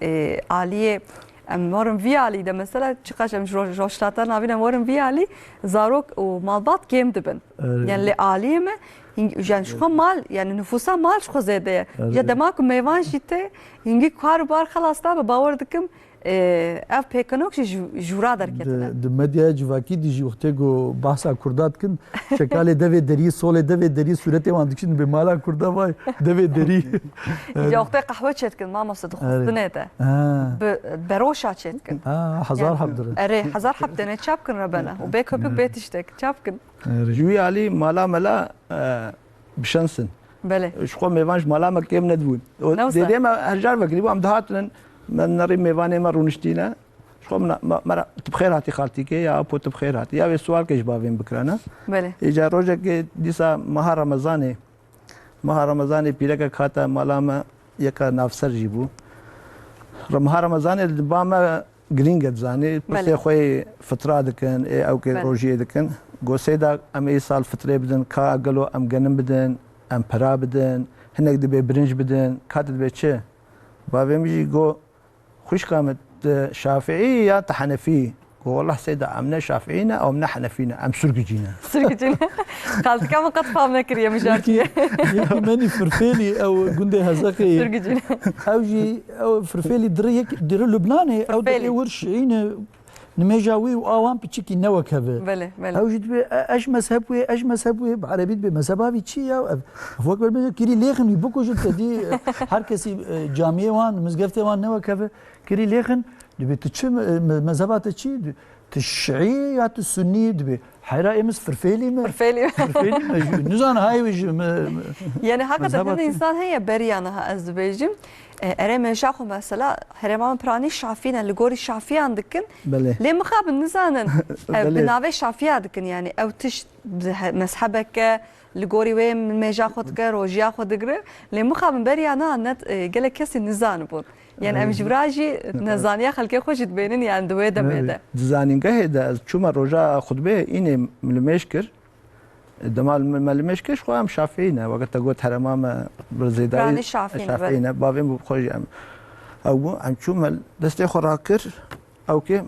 aliye morun viyali de mesela çıkaşım roşlatan abine morun viyali zarok o malbat gemdibin yani le alime yani şu mal yani nüfusa mal şu zede ya demek meyvan jite hingi kar bar khalas da bavar dikim ev pekanok jura derketine د مدیا جواکی دی وقتی گو بحثا کردات کن شکال دوی دری سول دوی دری صورت وان دکشن به مالا کردا وای دوی دری ya وقتی قهوه çetkin mama صد خصنه ده بروشا çetkin هزار حبدر اره هزار حبدنه çapkın rabana و be köpük betiştek çapkın جوي علي مالا ملا بشنسن بله شخو ميفانش مالا ما كيم ندون دي ما هرجار بقريبو ام دهاتن من نري ميفاني ما رونشتينا شخو مرا بخير هاتي خالتي كي يا ابو بخير هاتي يا سؤال كيش بافين بكرانا بله اجا روجا كي ديسا مها رمضاني بيرك خاطا مالا ما يكا نافسر جيبو رمضان اللي باما جرينجت زاني بله. بس خوي فترة دكن او كي بله. روجي دكن جو سيدا ام اي سال فترة بدن كا اقلو ام جنم بدن ام برا بدن هناك دبي برنج بدن كات دبي تشي بابي مجي جو خوش قامت شافعي يا حنفي والله سيدا امنا شافعينا او امنا حنفينا ام سرقجينا سرقتين قالت كم قد فهمنا كريا مجارتي يكي ماني فرفيلي او قندي هزاكي سرقتين اوجي او فرفيلي دري لبناني او فرفيلي. دري ورش عين نميجاوي واوان بتشيكي نوك هذا بله بله اوجي دبي اش مذهب بعربي بمذهبي تشي فوق بالمجا كيري ليخن يبوكو جت دي هر كسي جامعه وان مزغفته وان نوك هذا كيري ليخن دبي تشي مذهبات تشي الشيعي يا السني دبي حيرا امس فرفيلي فرفيلي نزان هاي وج يعني هكذا مذهبات. الانسان هي بريانها از بيجم اري من شاخو مثلا هرمان براني شافينا اللي جوري شافي عندكن بله ليه مخاب نزانن بله. بنابي شافي عندكن يعني او تش مسحبك لجوري وين من ميجا خدك روجيا خدك ليه مخاب بريانا نت قال كسي نزان بود يعني ام جبراجي نزانيا خلكي خوش تبينني عند ويدا بيدا زانين قهدا شوما روجا خطبه اني ملمشكر دمال ملمشكر شو ام شافينا وقت قلت هرمام برزيداي براني شافينا بابي بخرج او عم شوما دستي خراكر او كي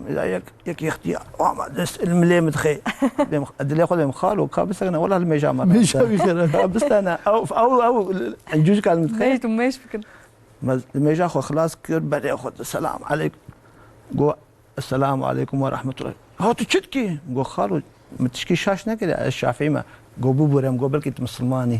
يك يختي ما دست المليم تخي ادلي خذ مخالو كابس انا والله الميجا ما مش خير بس انا او انجوج كان متخيل ميت وميش فكر الميجا خو خلاص كر بدي اخذ السلام عليكم جو السلام عليكم ورحمه الله هو تشتكي جو خالو متشكي شاش نكد الشافعي ما جو بوبرم جو بلكي مسلماني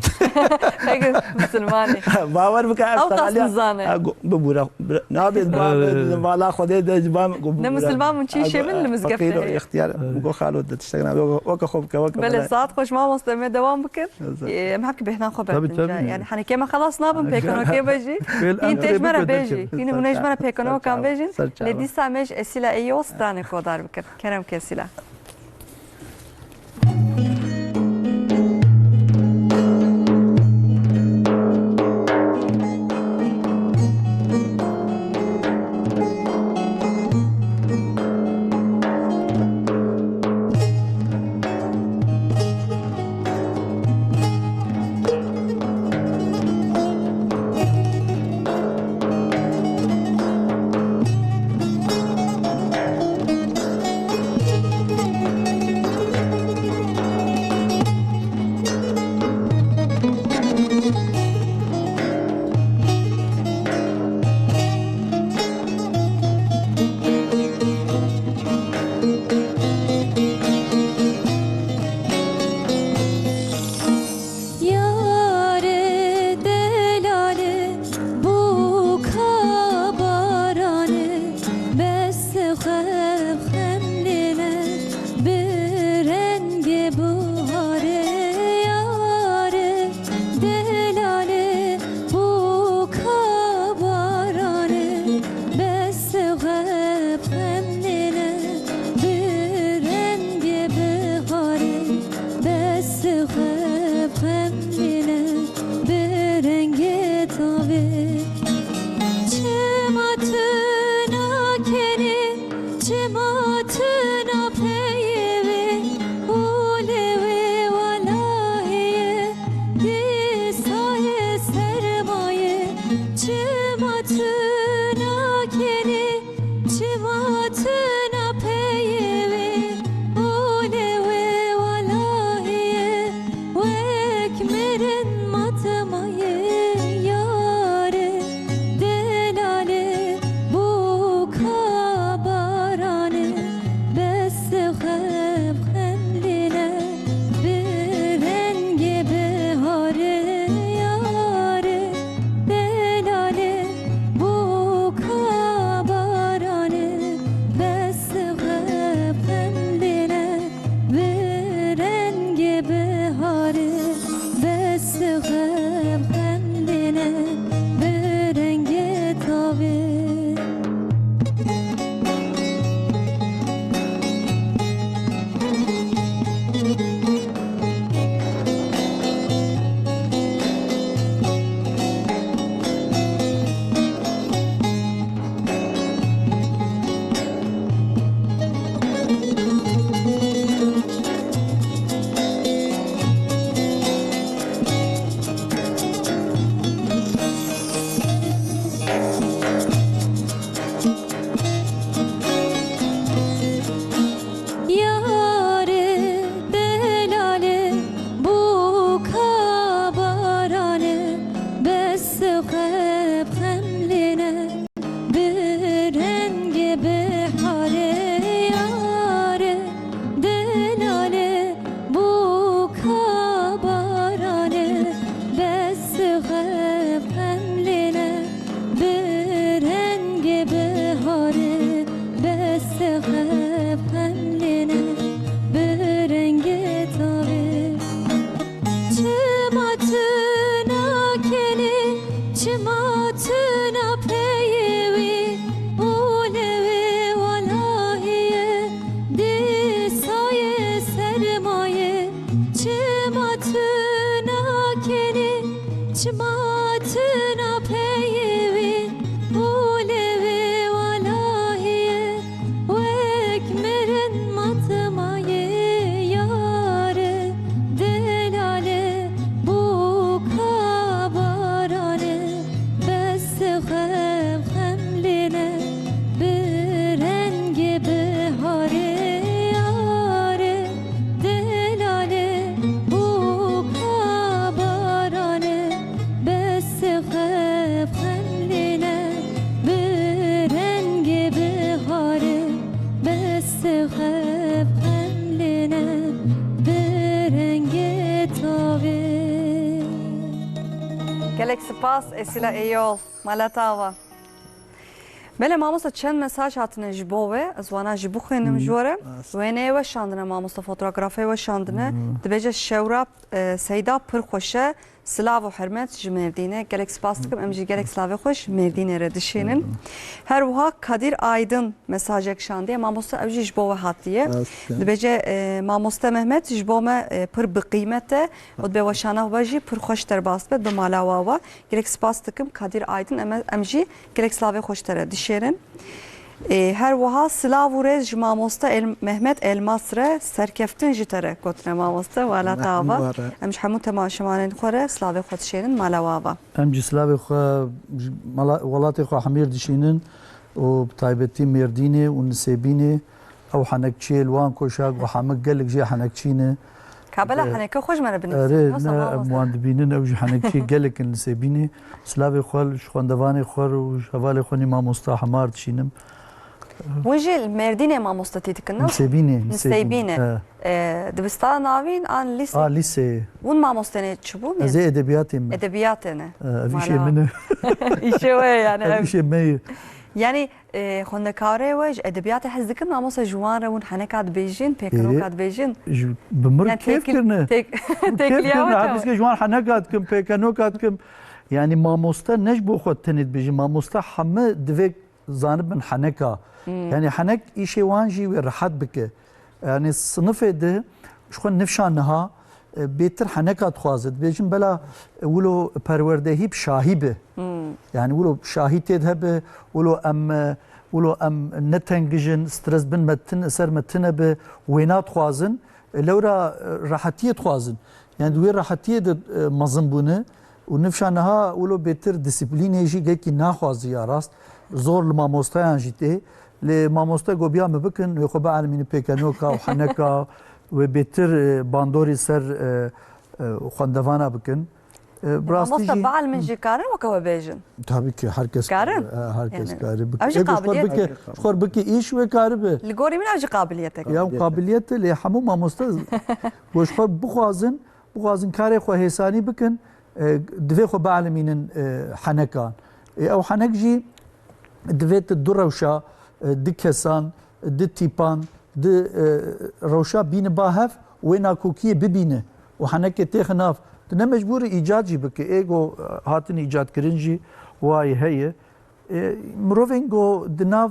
هيك مسلماني باور بك او قص مزانه ببورا نابي بالا خدي دجبام نه مسلمان من شي من المزقفه اختيار جو خالو تشتغل وك خوبك وك بله ساعات خوش ما مستمع دوام بكر محك بهنا خبر يعني حني كما خلاص نابم بيكونو كي بيجي هي تيج مرة بيجي هي منيج مرة بيكونو كان بيجي لدي سامج اسيلا ايوس تاني كودار بكر كرم كسيلا چشماتنا پیوی اولوی والایه وک مرن ماتمایه یاره دلاله بو کابارانه بس خم خملینه برنگ بهاره یاره دلاله بو کابارانه بس خم خملینه برنگ بهاره بس خم خملینه برنگ تاوه Gelek spas Esila Eyol Malatava. Bele mamosta çend mesaj hatine ji bo ve ez wana ji bu xwenim jore wêneyê we şandine mamosta fotografê we şandine dibêje şewra Seyda pir xweş e silav û hirmet ji Mêrdînê gelek spas dikim em jî gelek silavê xweş Mêrdînê re dişînin her wiha Kadir Aydın mesajek şandiye mamosta ew jî ji bo we hatiye dibêje mamosta Mehmet ji bo me pir bi qîmet e û dibê weşana we jî pir xweş derbas be bi mala we gelek spas dikim Kadir Aydın em jî gelek silavê xweş tere dişêrin her wiha silav û rêz ji mamosta Mehmet Elmas re serkeftin ji te re gotine mamosta wala tava em ji hemû temaşevanên xwe re silavê xwe dişêrin mala wava Em cî silavê xwe welatê xwe hemêr dişînin û bi taybetî Mêrdînê û Nisêbînê ew henekçiyê li wan koşak û hemû gelek jê henekçî ne Kabela heneke xweş me re Erê ne em wan dibînin ew jî henekçî gelek in Nisêbînê silavê xwe ji xwendevanê xwe û ji hevalê xwe nî mamosta hemar dişînim Wî jî Mêrdînê mamosta tê dikin Nisêbînê Nisêbînê dibistana navîn an lîsê liseyê hûn mamostenê çibû Ez ê edebiyatê me edebiyatê ne ev îşê min e îşê we yani ev îşê me ye yani xwendekarê we ji edebiyatê hez dikin mamosta ji wan re hûn heneka dibêjin pêkeroka dibêjin bi mir kêf kirine têkiliya Hepîske ji wan heneka dikim pêkenoka dikim yani mamosta ne ji bo xwe tenê dibêjin mamosta heme divê zanibin heneka yani henek îşê wan jî wê rehet bike yani sınıfê de ji xwe nifşan niha bêtir heneka dixwaze dibêjin bela wilo perwerdehî bi şahî be yani wilo şahî tê hebe wilo em netengijin stres bin me ser me tune be wêna dixwazin lewra rehetiyê dixwazin yani wê rehetiyê de mezin bûne û nifşan niha wilo bêtir disiplînê jî gekî naxwaziya rast zor li mamostayan jî tê lê mamosta gobiya me bikin wê xwe beelmînî pêkenoka û heneka wê bêtir bandorî ser xwendevana bikin mamosta baal min jî karin weke we bêjin tabii ki herkes karin herkes karı ev jî qabiliyet xwar bike îş wê karibe li gorî min ev jî qabiliyetek ya qabiliyet lê hemû mamosta goş xwe bixwazin karê xwe hêsanî bikin divê xwe beelmînin henekan ew henek jî divê du rewşa di kesan di tîpan di rewşa bîne bahev wê nakokiyê bibîne û henekê têxin nav tu ne mecbûrî îcat jî bike êgo hatin îcatkirin jî wayê heye mirovên go di nav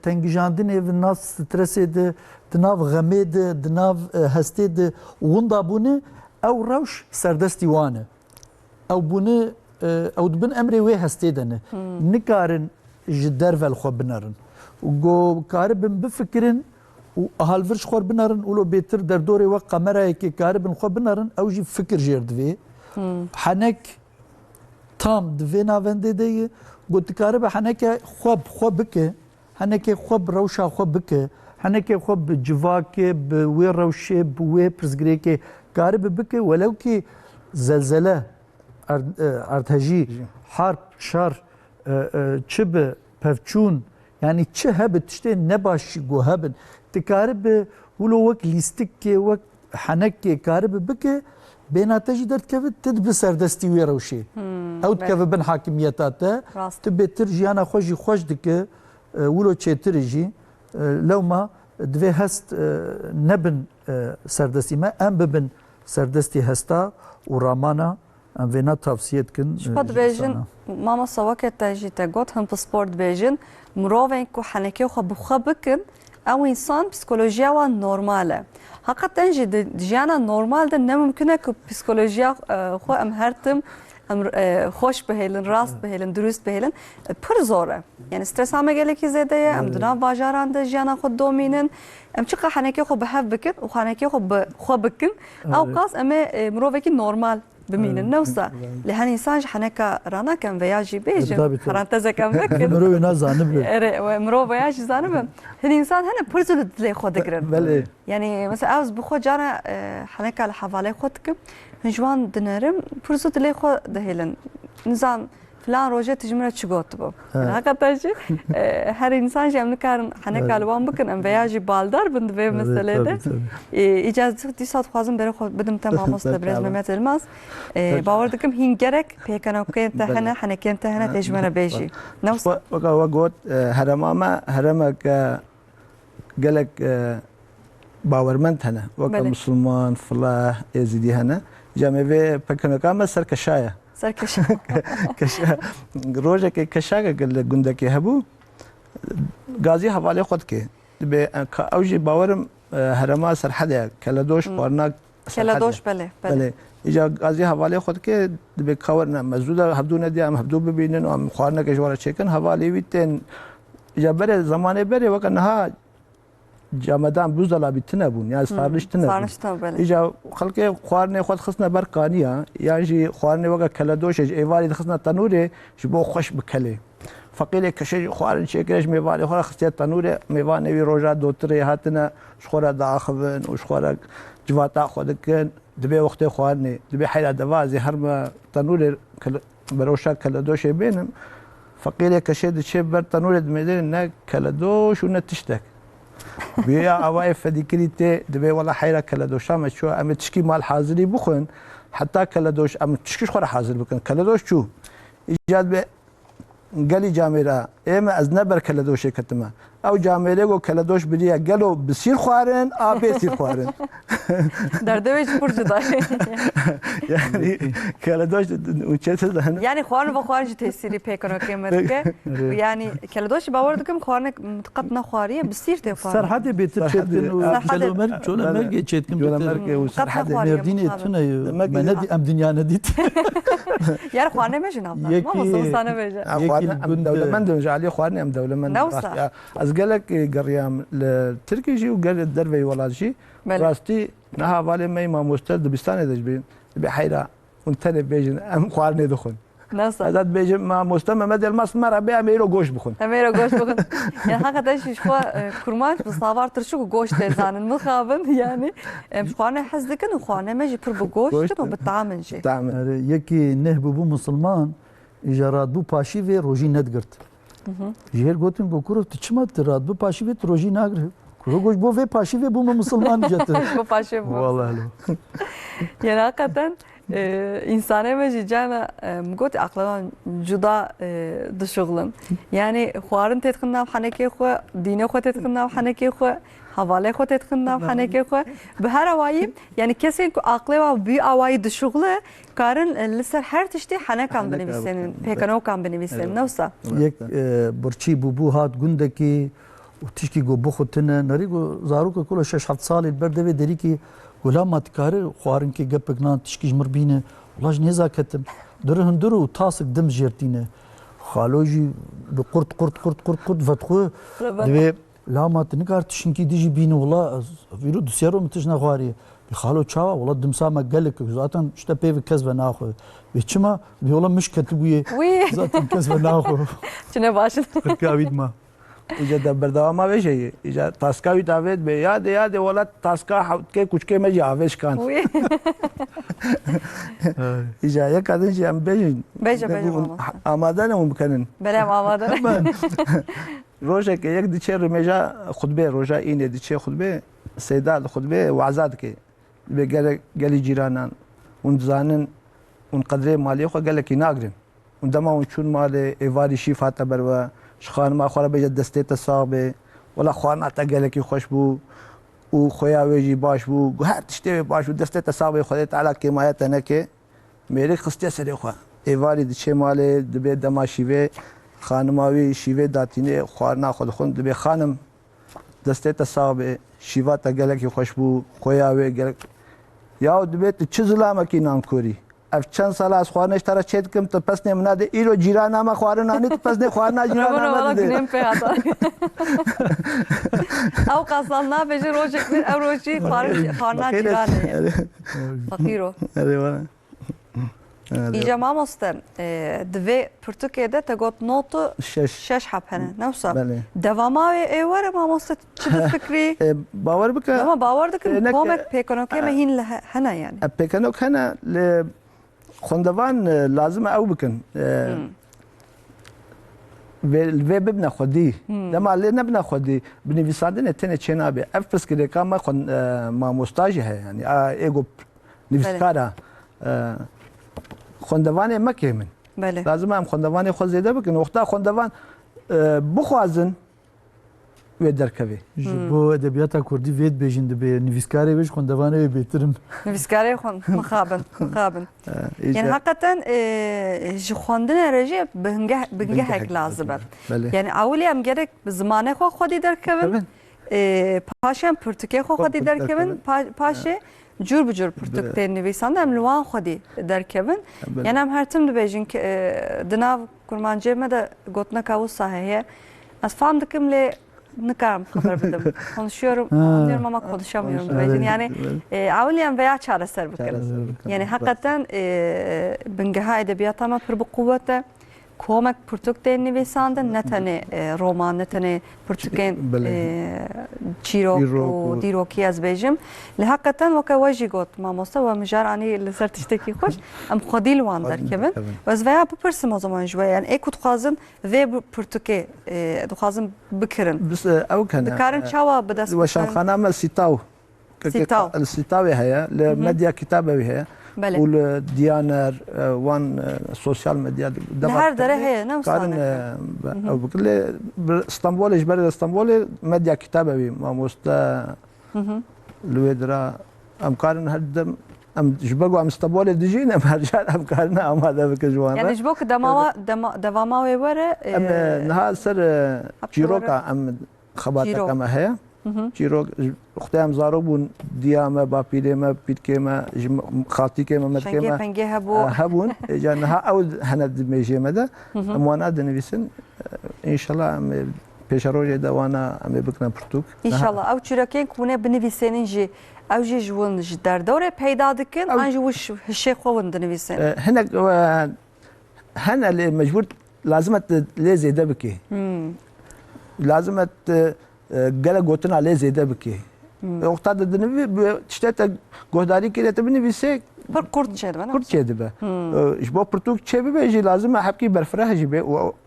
tengîjandinê di nav stresê de di nav xemê de di nav hestê de winda bûne ew rewş serdestî wan e ew bûne ew dibin emrê wê hestê de ne nikarin ji derve li xwe binerin û karibin bifikirin û ahalvir ji xwe binerin ûlo bêtir derdorê we qamerayekê karibin xwe binerin ew jî fikir jêr divê henek tam divê navendê de ye got dikaribe heneke xwe bi xwe bike henekê xwe bi rewşa xwe bike henekê xwe bi civakê bi wê rewşê bi wê pirsgirêkê karibe bike welew kî zelzele erdhejî harp şer çi bi pevçûn yani çi hebe tiştê nebaş got hebin dikaribe wilo wek lîstikê wek henekê karibe bike bênate jî derdkevit tu dibi serdestî wê rewşê ew dikeve bin hakimiyeta te tu bêtir jiyana xwe jî xweş dike wilo çêtirê jî lewma divê hest nebin serdestî me em bibin serdestî hesta û ramana em vêna tavsiye dikin xwe dibêjin mamosta weket te jî te got hin pi spor dibêjin mirovên ku henekê xwe bi xwe bikin ew însan psikolojiya wan normal e heqeten jî di jiyana normal de ne mumkin e ku psikolojiya xwe em her tim خوش بهیلن راست بهیلن درست بهیلن پر زوره یعنی استرس هم گله کی زده ام دنا باجاران ده جانا خود دومینن ام چقه حنکی خو بهف بکن و حنکی خو بکن او قاس ام مروفکی نورمال بمين نوصل لهن إنسان حنكا رانا كان فياجي بيجن فرانتزا كان بكن مرو ناز زانب مرو فياجي زانب هن إنسان هنا برزل دلي خود قرن يعني مثلا أوز بخو جانا حنكا لحوالي خودك هنجوان دنرم برزل دلي خود دهيلن نظام فلان روجه تجمرة شقوت بو هكذا شيء هر إنسان جم نكارن حنكا لوان بكن أم فياجي بالدار بند في مسألة ده إجازة دي صاد خوازم بره خود بدم تمام مستبرز ممت الماس باوردكم هين جرك بيكنا كنت هنا حنكنت هنا تجمرة بيجي نوص وقت هرمك قالك باورمنت هنا وقت مسلمان فلاح يزيدي هنا جامعة بيكنا كام سر كشاية كشا روجه کې کشاګه ګنده کې هبو غازی حواله خود کې به اوجي باورم هرما سرحده کلدوش قرناک کلدوش بله اجا غازی حواله خود کې به خبرنا مزوده هبدونه دي ام هبدو ببینن ام خارنه کې جوړه چکن حواله ویتن اجا بره زمانه بره وکنها جامدان بوزلا بیتنه بون یا سارنشتنه ایجا خلک خوارنه خود خصنا برقانیه یعنی خوارنه وقت کلدوش ایواری خصنا تنوره شبو خوش بکله فقیل کشی خوارن شکرش میوانی خورا خصیت تنوره میوانی وی روزا دوتری هاتنا شخورا داخبن و شخورا جواتا خودکن دبی وقت خوارنه دبی حیل دوازی هر ما تنوره بروشا کلدوش بینم فقیل کشی دچه بر تنوره دمیدن نه کلدوش و نه تشتک بيا عوايف فديكريتي دبي والله حيرة كلادوش أما شو أم تشكي مال حاضري بخن حتى كلادوش أم تشكيش خورا حاضر بكن كلادوش شو إيجاد ب قالي جاميرا إما أزنبر كلادوش كتما أو جاميرا كلادوش بديا قالوا بصير خوارن بيصير خوارن دردوش برجدا يعني كلادوش وشيت يعني خوارن بخوارج تيسيري بيكونو كيمرك يعني كلادوش باوردكم خوارن متقطنا خواريه بصير تخوارن سرحدي بيتشتن كلمر شلون مرجع تشتكم وسرحدي مردين تنا مندي أم دنيا نديت يعني خوارن ما جناب ما وصلنا أنا بيجا خوارن دولة من دون جعلي خوارن أم دولة من أزقلك قريام التركي شيء وقال الدربي ولا شيء راستي نها بالي ما مستد دبستان دجبين بحيرة ونتني بيجن أم خوارني دخن نوصل هذا بيجن ما مستمع مدى المسمار أبي أميرو جوش بخن يعني هكذا شيء شو كرماش بصابر ترشوا جوش تزان المخابن يعني مش خوارنا حس ذكن وخوارنا ما يجي بربو جوش تنو بالطعم شيء يكي نهبو بو مسلمان إجارات بو باشي في روجي ندقرت جهر قلتن بكرة تشمت رات بو باشي في روجي ناقر كرو جوش بو في باشي في بو مسلمان جت بو باشي بو والله لو يعني حقيقة إنسانه مجي جانا مقول عقلنا جدا دشغلن يعني خوارن تتخنا بحنكي خو دينه خو تتخنا بحنكي خو حواله خو تتخنا بحنكي خو بهر وايم يعني كسين عقله و بي اواي دشغله كارن لسر هر تشتي حنا كان بنويسن بيكنو كان بنويسن نوصا يك برشي بوبو هات گندكي وتشكي جو بخوتنا نريغو زاروك كل 6 سال البردوي دريكي ولا ما تكاري خوارن كي جبك نان تشكيش مربينه والله نيزا كتم در هندرو تاسك دم جيرتينه خالوجي بقرط قرط قرط قرط قرط فتخو دبي لا ما تنكار تشنكي ديجي بينه والله فيرو دسيرو متجنا خواري بخالو تشاوا والله دمسا ما قالك زاتن شتا بيف كسبه ناخذ بيتشما والله مش كتبويه زاتن كسبه ناخذ شنو باش كاويد ما إذا دبر دوام ما بيجي إذا تاسكاوي دافيد بياد ولا تاسكا حوت كي كوش كي ما جاوش كان إذا يا كذا شيء أم بيجي آمادنا ممكنن بلا آمادنا روجا كي يك دشير رمجا خطبة روجا إني دشير خطبة سيدات خطبة وعزاد كي بيجي قالي جيرانان ونزانن ونقدر مالي خو قال لك يناقرن وندما ونشون مال إيفاري شي فاتا بروا شخان ما خورا بيجد دستيت الصعبة ولا خوانا تقلك خوش بو وخويا ويجي باش بو هر تشتي باش بو دستيت الصعبة خديت على كيمايات انا كي ميري خستي سري خوا ايواري دشي مالي دبي دما شيفي خانماوي شيفي داتيني خوانا خود خون دبي خانم دستيت الصعبة شيفا تقلك خوش بو خويا وي قالك يا دبي تشزلا ماكي نانكوري اف چند سال از خوارنش ترا چت کم تو پس نه مناده ایرو جیران ما خوارن نه تو پس نه خوارن جیران Raman ما valla ده günüm pe hata. Ev kazanlar beji rojek bir ev roji farna cirane. Fakiro. اره وانا İyice mamosten dve Türkiye'de te got notu شش şeş hapene. Ne olsa. بله Devama ve var mamosten çift fikri. باور بك Ama bavardı ki Nek- komek pekonoke mehin hena yani. بيكانوك هنا خندوان لازم او بكن و ببنا خودی لما نبنا خودی بنویسندن تنه چنابه اف پس که کام خون ما مستاج ہے یعنی ایگو نویسکارا خندوان مکه من Bele. لازم هم خندوان خود زیده بکن وقتا خندوان بخوازن و درکوی بۆ ئەدەبیاتا کوردی vêt bêjin dibe nivîskarê wê ji xwendevanê wê bêtirim. Nivîskarê xwe mixabin. Yani hakikaten ji xwendinê re jî bingehek lazim e. Yani awilî em gerek bi zimanê xwe xwedî derkevin. Paşên pirtûkê xwe xwedî derkevin. Paşê cur bi cur pirtûk tên nivîsand em li wan xwedî derkevin. Yani em her tim dibêjin ki di nav kurmanciyê me de gotineka wisa heye. Ez fam dikim lê nikarim haber bidim. Konuşuyorum, anlıyorum ama konuşamıyorum dibêjin. Yani awilî em veya çareser bikin. Yani hakikaten bingeha edebiyata me pir bi quvvet e. Komek pirtûk tên nivîsandin ne tenê roman ne tenê pirtûkên çîrok û dîrokî ez bêjim. Li hakikaten weke we jî got mamoste we mijar anî li ser tiştekî xweş em xwedî li wan derkevin. Ez veya bipirsim o zaman ji we yani ê ku dixwazin vê pirtûkê dixwazin bikirin. بس او كان Dikarin çawa bi dest وشانخانه ما سيتاو سيتاو. السيتاوي هي لميديا كتابه هي Bele. والديانر وان سوشيال ميديا Li her dere heye ne كارن usane. او بكل اسطنبول اجباري اسطنبول ميديا كتابه ما موستا لويدرا ام كارن هدم ام جبقوا ام اسطنبول دجينا برجال ام كارن ام هذا بكجوان Yani ji bo ki devama wê were ام نها سر جيروكا ام خباتك جيروك. ام هي جيروك اختام زاروبون ديامه باپيدمه بيتكمه خاطيكمه şengê مدكمه pengê hebû. هبون جانها او هند ميجيمه ده اموانا دنيسن ان شاء الله ام بيشروجي ده وانا ام بكنا برتوك İnşallah ev çirekên ku hûne binivîsenin jî ew jî ji wan ji derdorê peyda dikin an jî wiş hişê xwe wan dinivîsin. هنا هنا اللي مجبور لازم ليه زيده بكي لازم قال قوتنا عليه زيده بكي وقت هذا دنبي تشتت قهداري كده تبني بيسك Bir kurt çêdi ben. كرت شيء دبا ايش بو برتوك شيء بيجي لازم احكي برفرها جيبي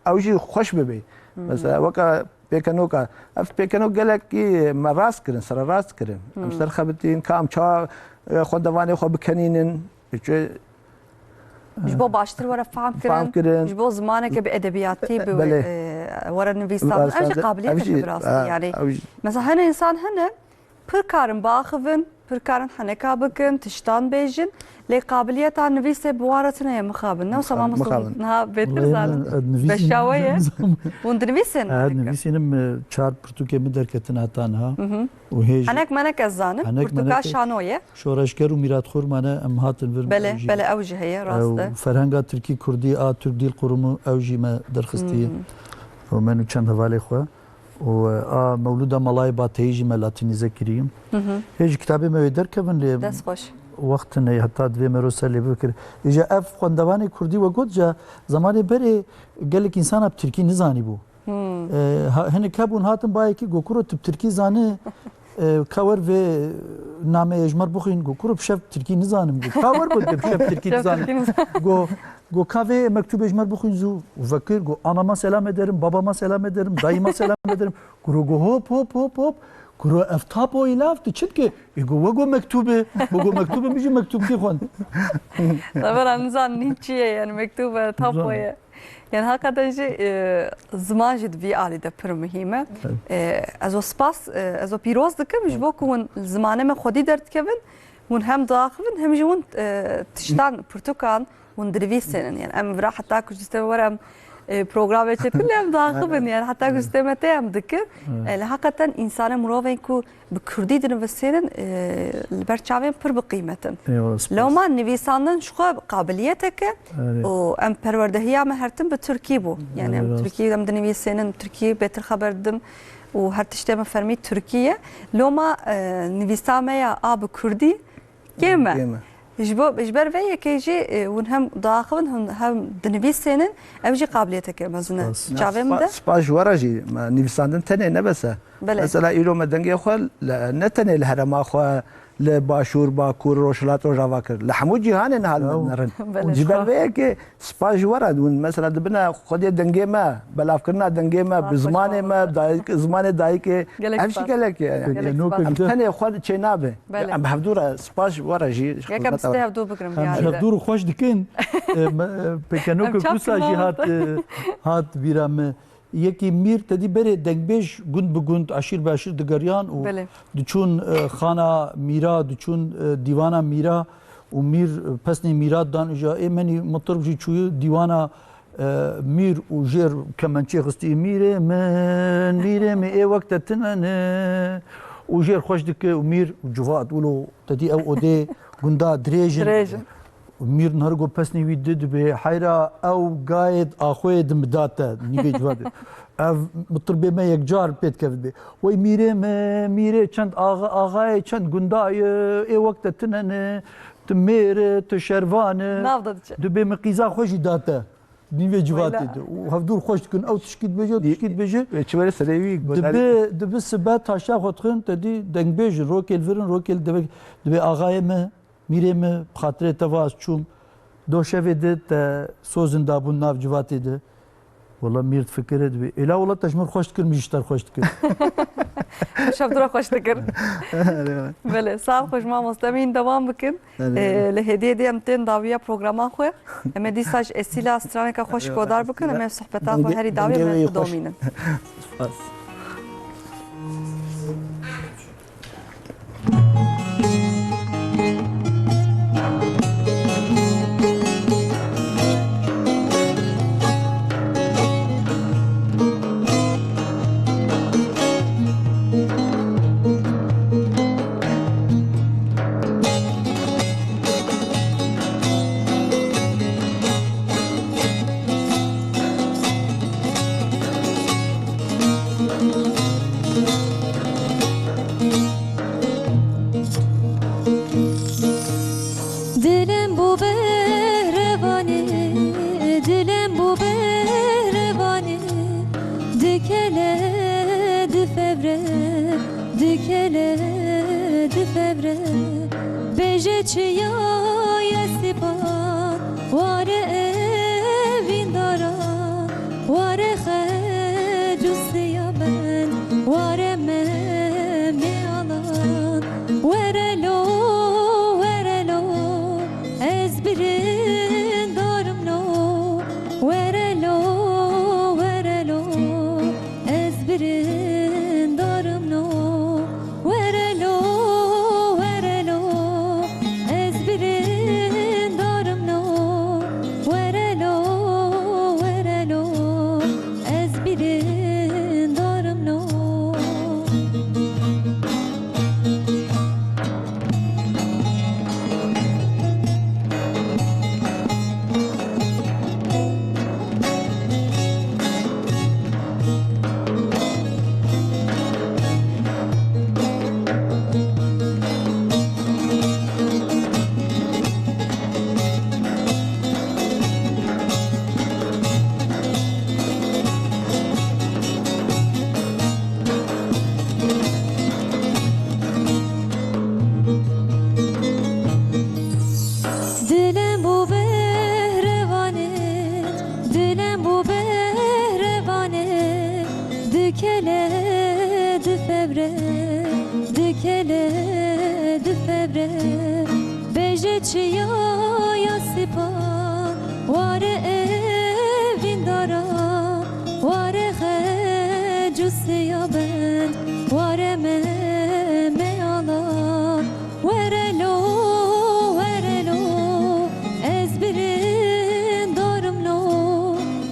او جي خوش ببي مثلا وكا بيكانوكا اف بيكانوك قال لك ما راس كرن سر راس كرن ام سر خبتين كام تشا خدواني خو بكنينن Ji bo baştir were fehm فهم kirin. كرن Ji bo zimaneke bi edebiyatî bi Bele. were nivîsan. Ev jî qabiliyetek bi rastî yani. Mesela hene insan hene pir karin baxivin, pir karin heneka bikin, tiştan bêjin. Lê qabiliyeta nivîsê bi waretine ye mixabin. Ne wisa Mixabin. ha bêtir zalim. Beşawe ye. Hûn dinivîsin. nivîsînim çar pirtûkê min derketin heta niha û hêj Henek menek ez zanim. Henek Pirtûka menek- şano ye. şoreşger û mîratxwar mane em hatin vir Bele bele ew jî heye rast e. ferhenga Tirkî Kurdî a Türk dîl qurumu ew jî me derxistiye û min û çend hevalê xwe û a mewlûda malayê bateyî jî me latînîze kirîyim hêj kitabê me wê derkevin lê Dest xweş. وقتنê heta divê me roser lê bikir îja ev xwendevanê Kurdî we got ja zamanê berê gelek însan bi Tirkî nizanî bû hinek hebûn hatin bayekî gokuro tu Tirkî zanî kawer vê nameyê ji me bixwîn gokuro pişev Tirkî nizanim kawer got pişev Tirkî nizanim go kavê mektûbê ji me bixwîn zû vekir go anama selam ederim babama selam ederim dayıma selam ederim guro go hop hop hop hop guro ev tapo îlav tu çit ki go we go mektûbê go mektûbê mijî mektûbkî xwend Tabii nizan niçiye yani mektuba tapoya. Yani hakikaten zaman jî divî alî de pir mühim e. Ez o spas ez o pîroz dikim ji bo ku hûn zimanê me xwedî derdikevin hûn hem diaxivin hem jî hûn tiştan pirtûkan hûn dirivîsênin yani em vira heta ku ji te were em program çetin hem dağıkıbın yani hatta göstermete hem dikir. Hakikaten insana muravên ku bi Kurdî dinivîsînin li ber çavên pir bi qîmetin. Lewma nivîsandin ji xwe qabiliyeteke û em perwerdehiya me hertin bi Tirkî bû. Yani em Tirkî em dinivîsînin Tirkî bêtir xeber didim û her tiştê me fermî Tirkiye. Lewma nivîsa me ya a bi Kurdî kême. Ji ber vê yekê jî hûn hem diaxivin hem dinivîsînin ev jî qabiliyeteke mezin e. Çavên me de spas ji wara jî nivîsandin tenê nebese. Mesela îro me dengê xwe ne tenê li herêma xwe li Başûr, Bakur, Rojhilat Rojava kir. Li hemû cîhanê nihal nerin. Ji ber vê yekê spas ji wara mesela dibine xwedê dengê me, belavkirina dengê me, bi zimanê me, zimanê dayîkê ev jî gelek e. Em tenê xwe çê nabe. Em hevdûr spas ji wara jî. Yekem stê hevdûr bikirim yani. Hevdûr xweş dikin. Pêkenokê Kusa jî hat bîra me. Yekî mîr tedî berê dengbêj gund bi gund aşîr bi aşîr digeriyan û diçûn xana mîra diçûn dîwana mîra û mîr pesnê mîra dan ja ê menî mutirib jî çûye dîwana mîr û jêr kemençê xistî mîrê me ê wek te tinene û jêr xweş dike û mîr civat wilo tedî ew odê gunda dirêjin میر نهرگو پس نیوید دید به حیرا او گاید آخوی دم داته نیوید جواد اف مطربه ما یک جار پیت کفت به وی میره چند آغای چند گندای ای وقت تننه تمیره تشروانه دبه مقیزا خوشی داته نیوید جواد دید و هفدور خوش کن او تشکید بجه چوره سریوی دبه سبات تاشا خود خون تدی دنگ بیج روکل ورن روکل دبه آغای ما میرم خاطر تواس چوم دو شب دید سوزن دابون ناف جواتی ده والله میرد فکرت بی الا والله تشمر خوش کر میشتر خوش کر شب درا خوش تکر بله سال خوش ما مستمعین دوام بکن لهدیه دی امتن داویا پروگراما خو ام دی ساج اسیلا استرانه کا خوش گودار بکن ام صحبتات و هری داویا من دومینن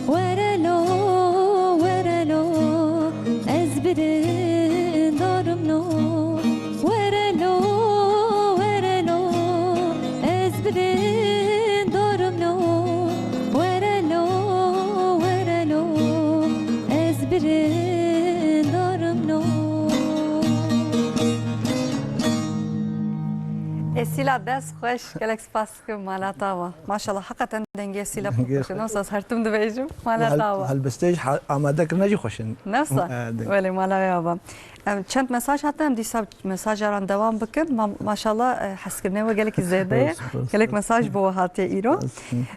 Where اسیلا دست خوش گلک سپاس که مالا تاوا ماشاءالله حقیقتا دنگی اسیلا خوش نفس هرتم دبیجم مالا تاوا هالبستيج آماده کردن نجی خوشن نفسه ولی مالا یابم چند مساج حتی دیسا مساج ران دوام بکن ماشاءالله حس کنه و گلک زیاده گلک مساج بو هاتی ایرو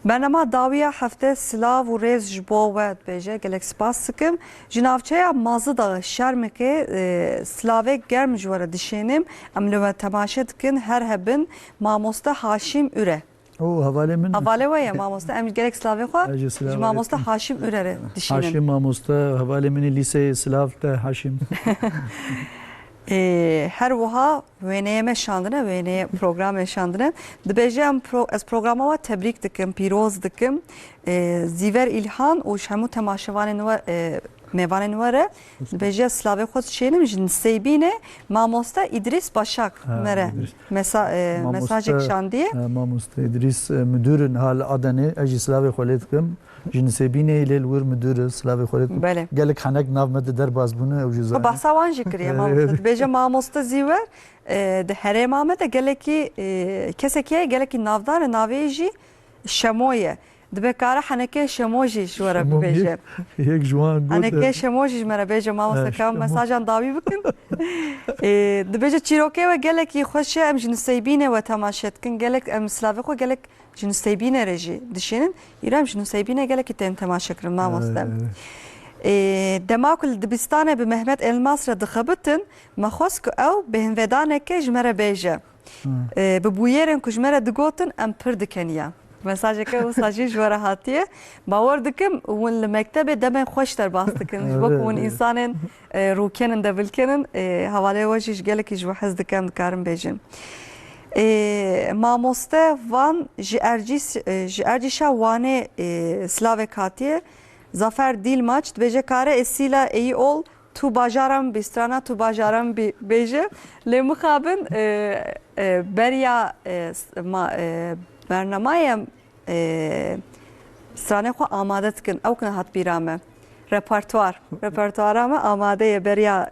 برنامه داویه هفته سلاو و ریز جبو و بیجه گلک سپاس کم جنابچه مازه دا شرم که سلاوه گرم جواره دشینم املو تماشا دکن هر هبن ماموستا هاشم üre. او حواله من Havale var ya mamosta em gerek Slavya xo. Mamosta Haşim Ürer'e dişinin. Haşim mamosta havale mini lise Slav'ta Haşim. Her vuha veneye şandına veneye program şandına. Dibeceğim az programa tebrik dikim, piroz dikim. Ziver İlhan o şemu temaşavanın var mevanen var. Dibece Slavya xo şeynim jin seybine mamosta İdris Başak mere. Mesajek şandiye. Mamosta İdris müdürün hal adını eji Slavya xolitkim. جنسبینه لیل ور مدیر سلاوی خورد. بله. گلک خنک ناو مد در باز بونه او جزا. بحثا وان جکریه ماموستا. بیجا ماموستا زیور ده هره مامه ده گلکی کسی که گلکی نافدار ناویجی شمویه. دبی کاره حنکه شموجی شوره بیجا. یک جوان بود. حنکه شموجی مره بیجا ماموستا کام مساجان داوی بکن. دبیجا چیروکه و گلکی خوشه ام جنسبینه و تماشات کن گلک ام سلاوی خو گلک جنسبینه رجی دشینن ایران جنسبینه گلکی تن تماشا کرد ماموستا. دماغل دبستانه به محمد الماس را دخبتن مخواسک او به هنودانه که جمره بیجا. به بویرن که جمره دگوتن ام پر دکنیا. مساجه که او ساجی جواره هاتیه باور دکم ون المکتب دم خوش در باست دکن جبک ون انسانن روکنن دبلکنن حواله وجهش گلکی جو حز دکم دکارم بیجن. ماموسته وان جرجیشا وانه سلاوک هاتیه Zafer Dilmaç beje kare esiyle iyi ol tu bajaram bistrana tu bajaram beje le mukhabin berya bernamaya strane xo amade tıkın ew kin hat birame repertuara mı amade berya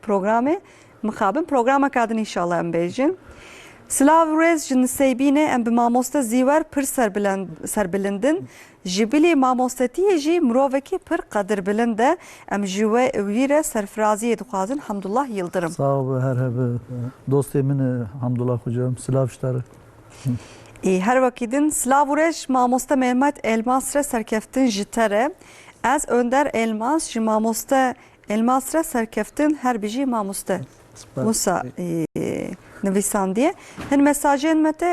programı mukhabin programa kadın inşallah em bejin Slav rez jin seybine em bi mamosta ziver pir serbilindin jibili mamostatiye jî mirovekî pir qedir bilinde em ji we wî re serfiraziyê dixwazin Hamdullah Yıldırım. Sağ ol her hebe dostê min Hamdullah hocam Slav ştarı. Her vakidin Slav rez mamosta Mehmet Elmas re serkeftin ji te re ez Önder Elmas ji mamosta Elmas re serkeftin her bijî mamoste. Musa نویسان دیه هن مساجین مته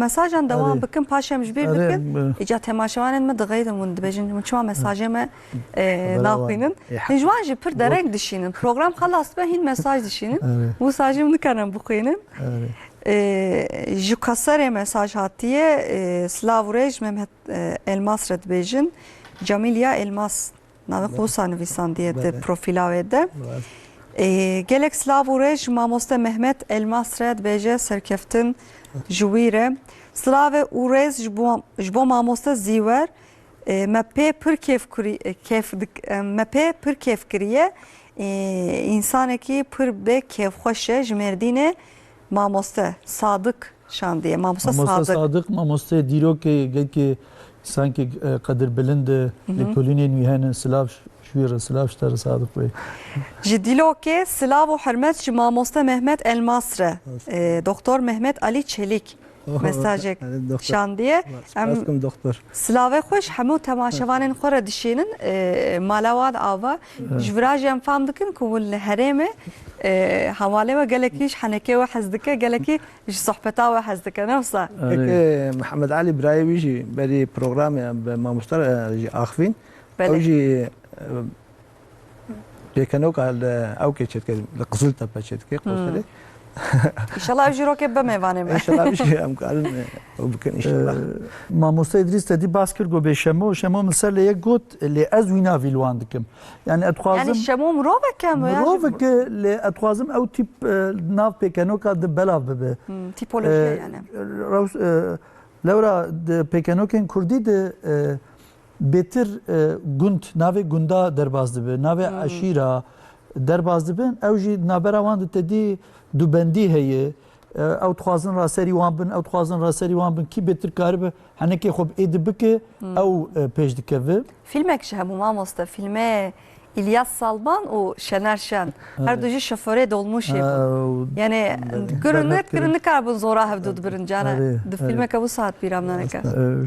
مساجان دوام بکن پاشم جبیر دکن ایجا تماشاوانن مد غیرم وند بجن چما مساجه ما ناخینن هنجوان جی پر درنگ دشینن پروگرام خلاص به هین مساج دشینن مساجم نکنم بخوینن جو کسر مساج هاتیه سلاوریج مهمت elmas red bejin Camilya Elmas nave xusa nivîsan diye de profilawe de gelek Slavurej mamoste Mehmet Elmas red beje serkeftin jwîre Slave urez jbo mamoste ziver me pê pir kêf kiriye insanekî pir bê kêfxweş e ji Mêrdînê mamoste Sadık şandiye mamoste Sadık mamoste dîrokê gelkî sanki qedir bilind li Polînê nû Slav şwîr Slav ştar Sadık Bey. Ji dîlokê Slav û hirmet ji mamoste Mehmet Elmas re Doktor Mehmet Ali Çelik mesajek şandiye em doktor Slavê xweş hemû temaşevanên xwe re dişînin malawan ava ji virajê em fam dikin ku li herêmê hewalê we gelekî ji henekê we hez dike gelekî ji sohbeta we hez dike nefsa Mihemed Ali Birayevî jî berî programê bi mamoste jî axivîn ew jî pêkenoka ew kê çêdike li Qiziltepe çêdike qoselê İnşallah ev jîrokê bimêvanê me. İnşallah jî em karin ew bikin inşallah. Mamoste İdris tedî bas kir got bê şemo min ser lê yek got lê ez wî navî li wan dikim. Yani et dixwazim Yani şemo mirovek e mi? Mirovek lê et dixwazim ew tîp nav pêkenoka di belav bibe. Tipolojiye yani. Lewra di pêkenokên Kurdî de bêtir gund navê gunda derbas dibe navê eşîra derbas dibin ew jî nabera wan di tedî dubendî heye او تخوازن راسری وان بن او تخوازن راسری وان بن کی بهتر کاربه هنکی خب اید بکه او پیش دکوه فیلمك شهمو ماموستا فيلمه İlyas Salman o Şener Şen. Her ducu şoföre dolmuş yani kırınık karbon zora hevdud birincana. De filme kavu saat bir amnaneka.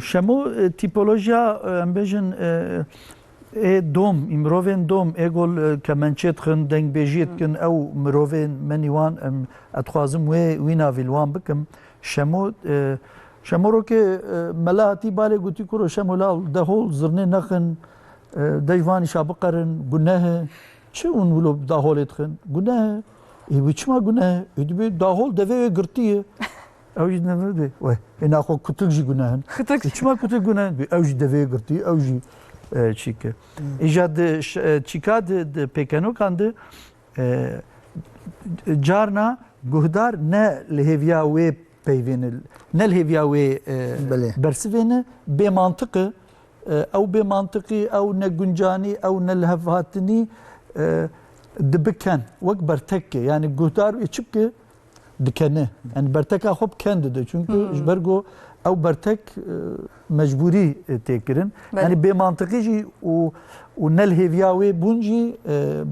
Şemo tipolojiya embejin dom imroven dom egol kemençet xın deng bejit kin ev mroven meniwan atxazım ve wina vilwan bikim şemo şemo ke melati bale guti kuro şemo la dehol zırne naxın دجوانی شابقرن گناه چه اون ولو داخل اتخن گناه ویچما گناه ادبی داخل دوی گرتیه اوج نمیده و اینا خو کتلجی گناهن ویچما کتل گناه بی اوج دوی گرتی اوجی چیکه ایجاد چیکاد پکانو کنده جارنا گهدار نه لهویا و پیوین نه لهویا و برسوینه به منطقه او بمنطقي او نجنجاني او نلهفاتني دبكن وك برتكه يعني قهدار يشبكه دكنه يعني برتكه خب كندده çünkü جبرجو او برتك مجبوري تكرن يعني بمنطقي جي ونلهفياوي بونجي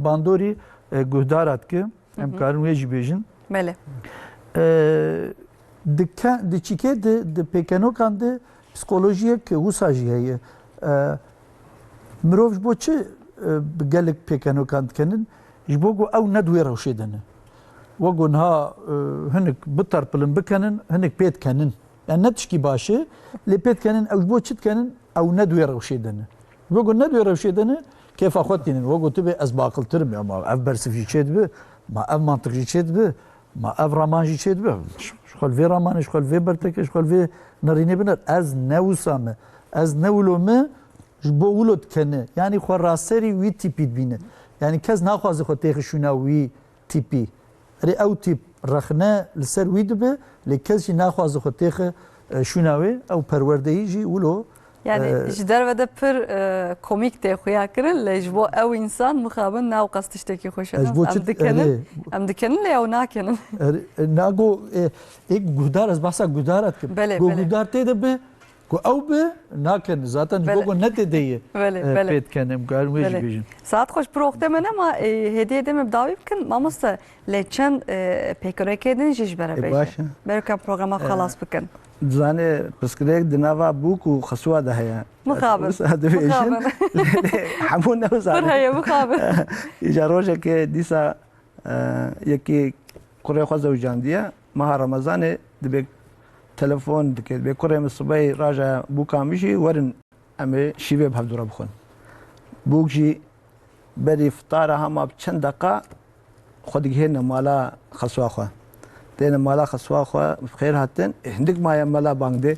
باندوري قهدارات كه امكان ويجي بيجن مله دكان دچيكه د پيكانو كانده psikolojiye ki usajiye مرۆڤ بۆ چ gelek pêkenokand dikenin ji bo ku ew nedûyê rewşê dene wek niha hinek bitarpilin bikenin hinek pê dikenin yani ne tişkî baş e lê pê dikenin ew ji bo çi dikenin ew nedûyê rewşê dene ji bo ku nedûyê rewşê dene kêfa xwe tînin wek got bê ez baqiltirim ya ma ev bersif jî çê dibe ma ev mantiq jî çê dibe ma ev raman jî çê dibe ji xwe vê ramanê ji xwe vê bertekê ji xwe vê نرینه بنر از نوسامه از نولومه جبو ولد کنه یعنی خو راسری وی تیپی بینه یعنی کس نخوازه خو تیخ شونا وی تیپی ری او تیپ رخنه لسر وی دبه لکس جی نخوازه خو تیخ شوناوی او پروردهی جی ولو yani jder ve de pir komik de xuya kirin le jbo ew insan mixabin naw qastiştekî xweş em dikenin le ew nakenin nago ek guhdar ez bahsa guhdarat kim go guhdar tê de be ku ew be naken zaten go ne tê deyê pêt kenim gar wê jî bêjin saat xweş proxte min ama hediye de me dawî bikin mamosta le çend pêkirekê din jî ji bere berkan programa xelas bikin زانه پسکریک دنوا بوکو خسوا ده هيا مخابر حمون نوزا پر هيا مخابر اجاروجه که دیسا یکی قره خو زوجاندیه ماه رمضان دبه تلفن دکه به قره مصبای راجا بوکامیشی ورن امه شیوه به دور بخون بوکجی بری افطار هم چند دقیقه خودگه مالا خسوا خو تين مالا خسوا خو بخير هاتن هندك ما مالا باندي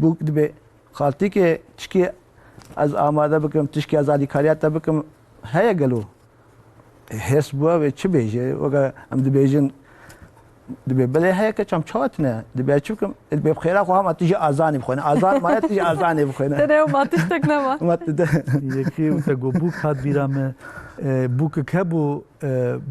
بوك دبي خالتي كي تشكي از آماده بكم تشكي ازادي كاريات بكم هيا قالو هيس بوا وچ بيجي وغا ام دبيجن دبي بلا هيا كچم چوتنا دبي چوكم دبي بخير خو هم تيجي اذان بخونه اذان ما تيجي اذان بخونه تنو ما تشتك نما ما تد يكي وتگو بوك هات بيرامه بوك كبو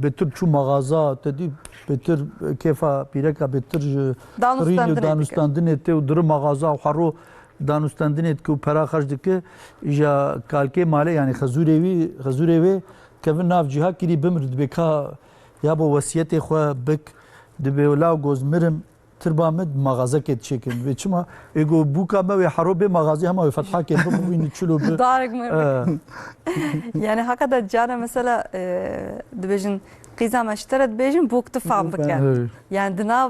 بتر شو مغازه تدي بتر كيفا بيركا بتر دانستاندنت ودر مغازه وحرو دانستاندنت كو para خرج دك جا كالكي ماله يعني خزوري كيفن ناف جها كري بمرد بكا يا بو وصيتي خو بك دبي ولا جوز مرم تربامد مغازه كت شكل بيچما ايغو بوكا ما حروب مغازي هم فتحه كت بوين تشلو دارك يعني هكذا جانا مثلا دبيجن قيزا ما اشترت بيجن بوك تفهم بكان يعني دنا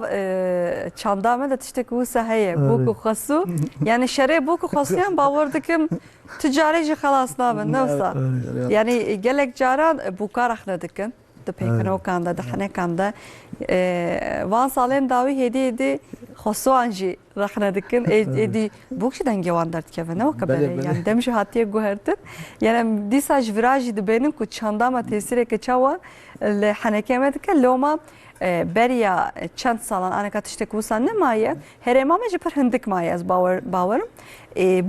çandame da tiştek usa heye buku khasu yani şere buku khasiyan bavurdkim ticari خلاص نابن نوسا يعني gelek caran buka raxnadikin de pekano kanda de hane kanda van salem davi hediye خاصو anji raxnadikin edi bukşidan gewandart kevene o kadar yani demiş hatiye gohertin yani disaj viraj de benim ku çandama tesire ke çava le hanekemet ke loma بریا چند سالان آن کاتش تکوسان نمایه هر امام جی پر هندک مایه از باورم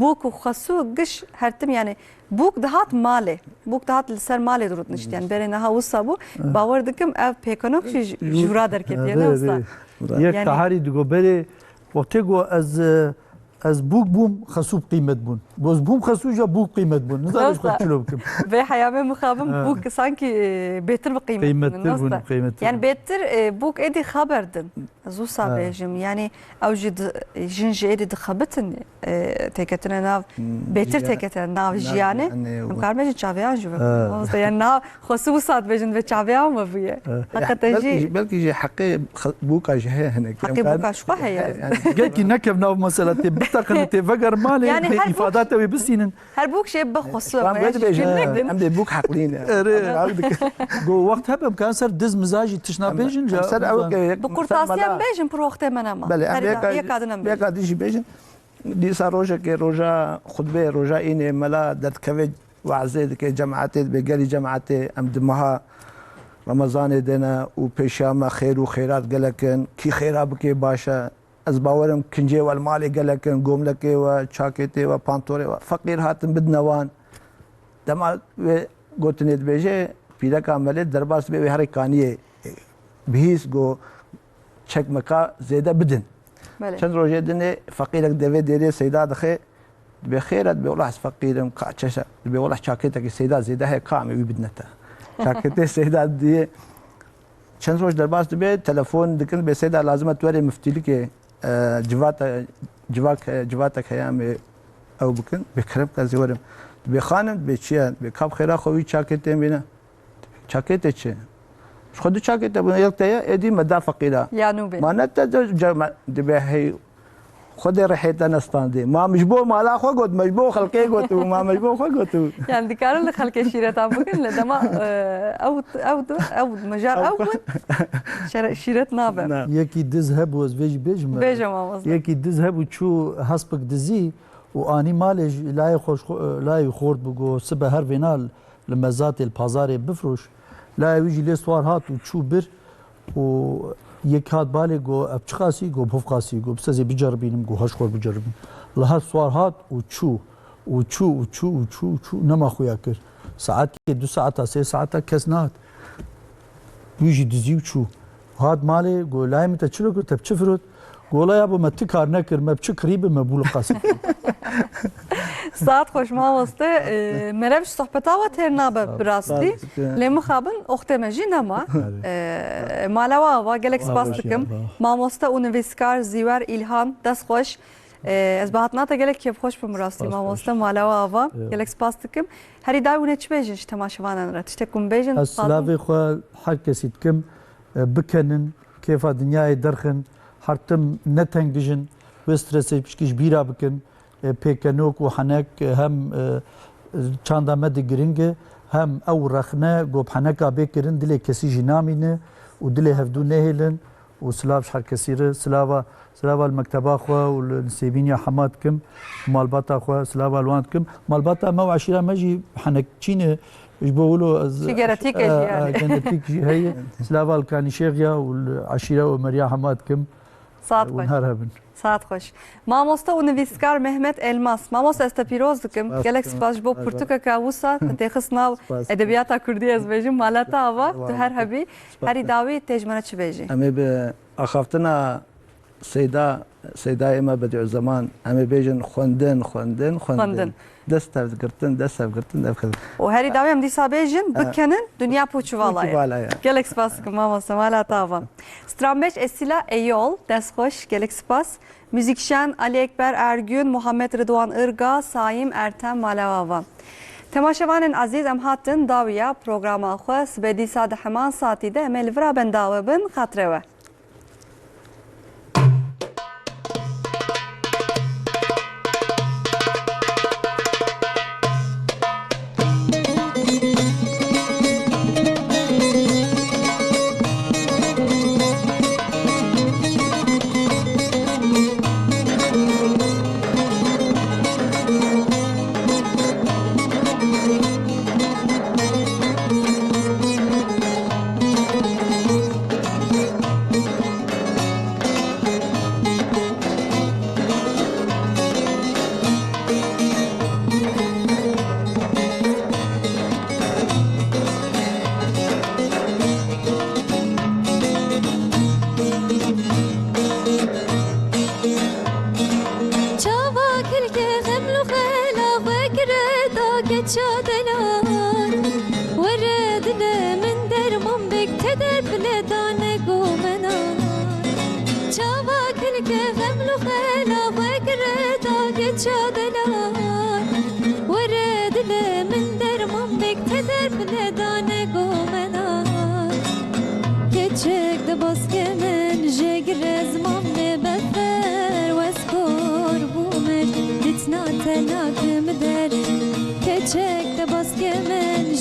بوک و خاصو گش هرتم یعنی بوک دهات ماله بوک دهات لسر ماله درود نشت یعنی برای نها وسا بو باور دکم اف پیکنوک جورا در کت یعنی وسا یک تحری دگوبری وقتی گو از بوک بوم خسوب قیمت بون گوز بوم خسوب جا بوک قیمت بون نزارش خود چلو بکم به حیامه مخابم بوك سانكي بيتر بقيمة قیمتتر بون قیمتتر يعني بيتر بوك ايدي خبردن زو صابيجم يعني اوجد جنج ايدي دخبتن تيكتنا ناف بيتر تيكتنا ناف جيانه مكارمه تشافيان جو يعني ناف خصوصات بيجن بتشافيان ما فيه حقا تجي بلكي جي حقي بوكا جهه هناك حقي بوكا شو هي قالك نكب ناف مسألة بتقن تفجر مالي يعني إفادات وبسين هر بوك شيء بخصوص ام دي بوك حقلين جو وقت هبم كان سر دز مزاجي تشنا بيجن جا سر او بقرطاسيان بيجن بروخته منما بله هي كادنا بيك ديجي بيجن دي صار روجا كي روجا خطبه روجا اني ملا دت كوج وعزيد كي جماعتي بقالي جماعتي ام دمها رمضان دنا وبيشام خير وخيرات قالكن كي خيرا بكي باشا از باورم کنجی و المالی گلکن گملکی و چاکتی و پانتوری و فقیر هاتن بدنوان دما و گوتنید بیجه پیدا کامله درباس به هر کانیه بهیس گو چک مکا زیاده بدن چند روزه دنه فقیرک دوی دیری سیدا دخه بخیرت به الله فقیرم کاچش به الله چاکتی که سیدا زیاده ہے کامی بدنتا چاکتی سیدا دی چند روز درباس به تلفن دکن به سیدا لازمه توری مفتیلی که جواتك هيام او بكن بكرم كازي ورم بخانم بچيان بكاب خيرا خوي چاكيتين بينا چاكيت چه خود چاكيت بنا يلتيا ادي مدا فقيرا يعني بي ما نت دبه هي خود رحيت انستان دي ما مجبور مالا خو قد مجبور خلقي قد ما مجبور خو قد يعني ذكر اللي خلقي شيرات بكن لدما او مجار اول شيرات نابر يكي دذهب وزوج بيجم يكي دذهب وشو حسبك دزي واني مالج لا يخوش لا يخورد بقو سبه هر فينال لما ذات البازار بفروش لا يجي لي سوار هات وشو بر و یک هات بالي گو ابچخاسی گو بفقاسی گو بسازي بجربينم گو هاش خور بجربين لها سوار هات وچو نما خويا كر ساعات كي 2 ساعات 3 ساعات كسنات يجي دزي وچو هات مالي گو لايم تچلو گو تبچفرت گولا يا بو مت کار نکر مبچ قريب مبول قاسي ساعت خوش ما وسته مربش صحبتا و ترنابه براستي لما خابن اخت مجي نما مالوا و گلکس باستکم ما وسته اونویسکار زیور الهام دست خوش از بهاتناتا گلک کیف خوش بمراستی ما وسته مالوا و گلکس باستکم هری داونه چ بيجن تماشوانن را تشتكم بيجن السلافي خو حكسيتكم بكنن كيف دنياي درخن حرتم نتنجن وسترسي بشكيش بيرا بكن بيكنوك وحنك هم چاندا مد گرنگ هم او رخنه گوب حنكا بكرن دلي كسي جنامينه ودلي هفدو نهلن وسلاف شحال كثير سلاوا المكتبه اخوا والسيبينيا حماتكم مالباتا اخوا سلاوا الوانتكم مالباتا ما وعشيره ماجي حنكتشينه ايش بقولوا جينيتيك يعني جينيتيك هي سلاوا الكانيشيغيا والعشيره ومريا حماتكم صادق ساعت خوش ماموستا اونویسکار مهمت الماس ماموستا استپیروز دکم گلکس باش بو پرتوکا کاوسا تخص ناو ادبیاتا کردی از بيجم مالتا اوا تو هر هبي هری داوي تجمنه چ بيجي امي اخافتنا سيدا اما بدع زمان امي بيجن خوندن دست قرتن وهري داوي ام دي سابيجن بكنن دنيا بوچوالايا گلکس باس ماموستا مالتا اوا Strambeş Esila Eyol, Deshoş, Galaxy Müzikşen Ali Ekber Ergün, Muhammed Rıdvan Irga, Saim Ertem Malavava. Temaşevanın aziz emhattın daviya programa xwe sbedî sade heman saatî de em li vira bendawe bin xatireve. الكفم لخلا فكرة geçadeler ورد من درمان بك تدر بلدانه قومنا keçek de baskemen jegre zman ne befer weskor bumen ditna tenakem der keçek de baskemen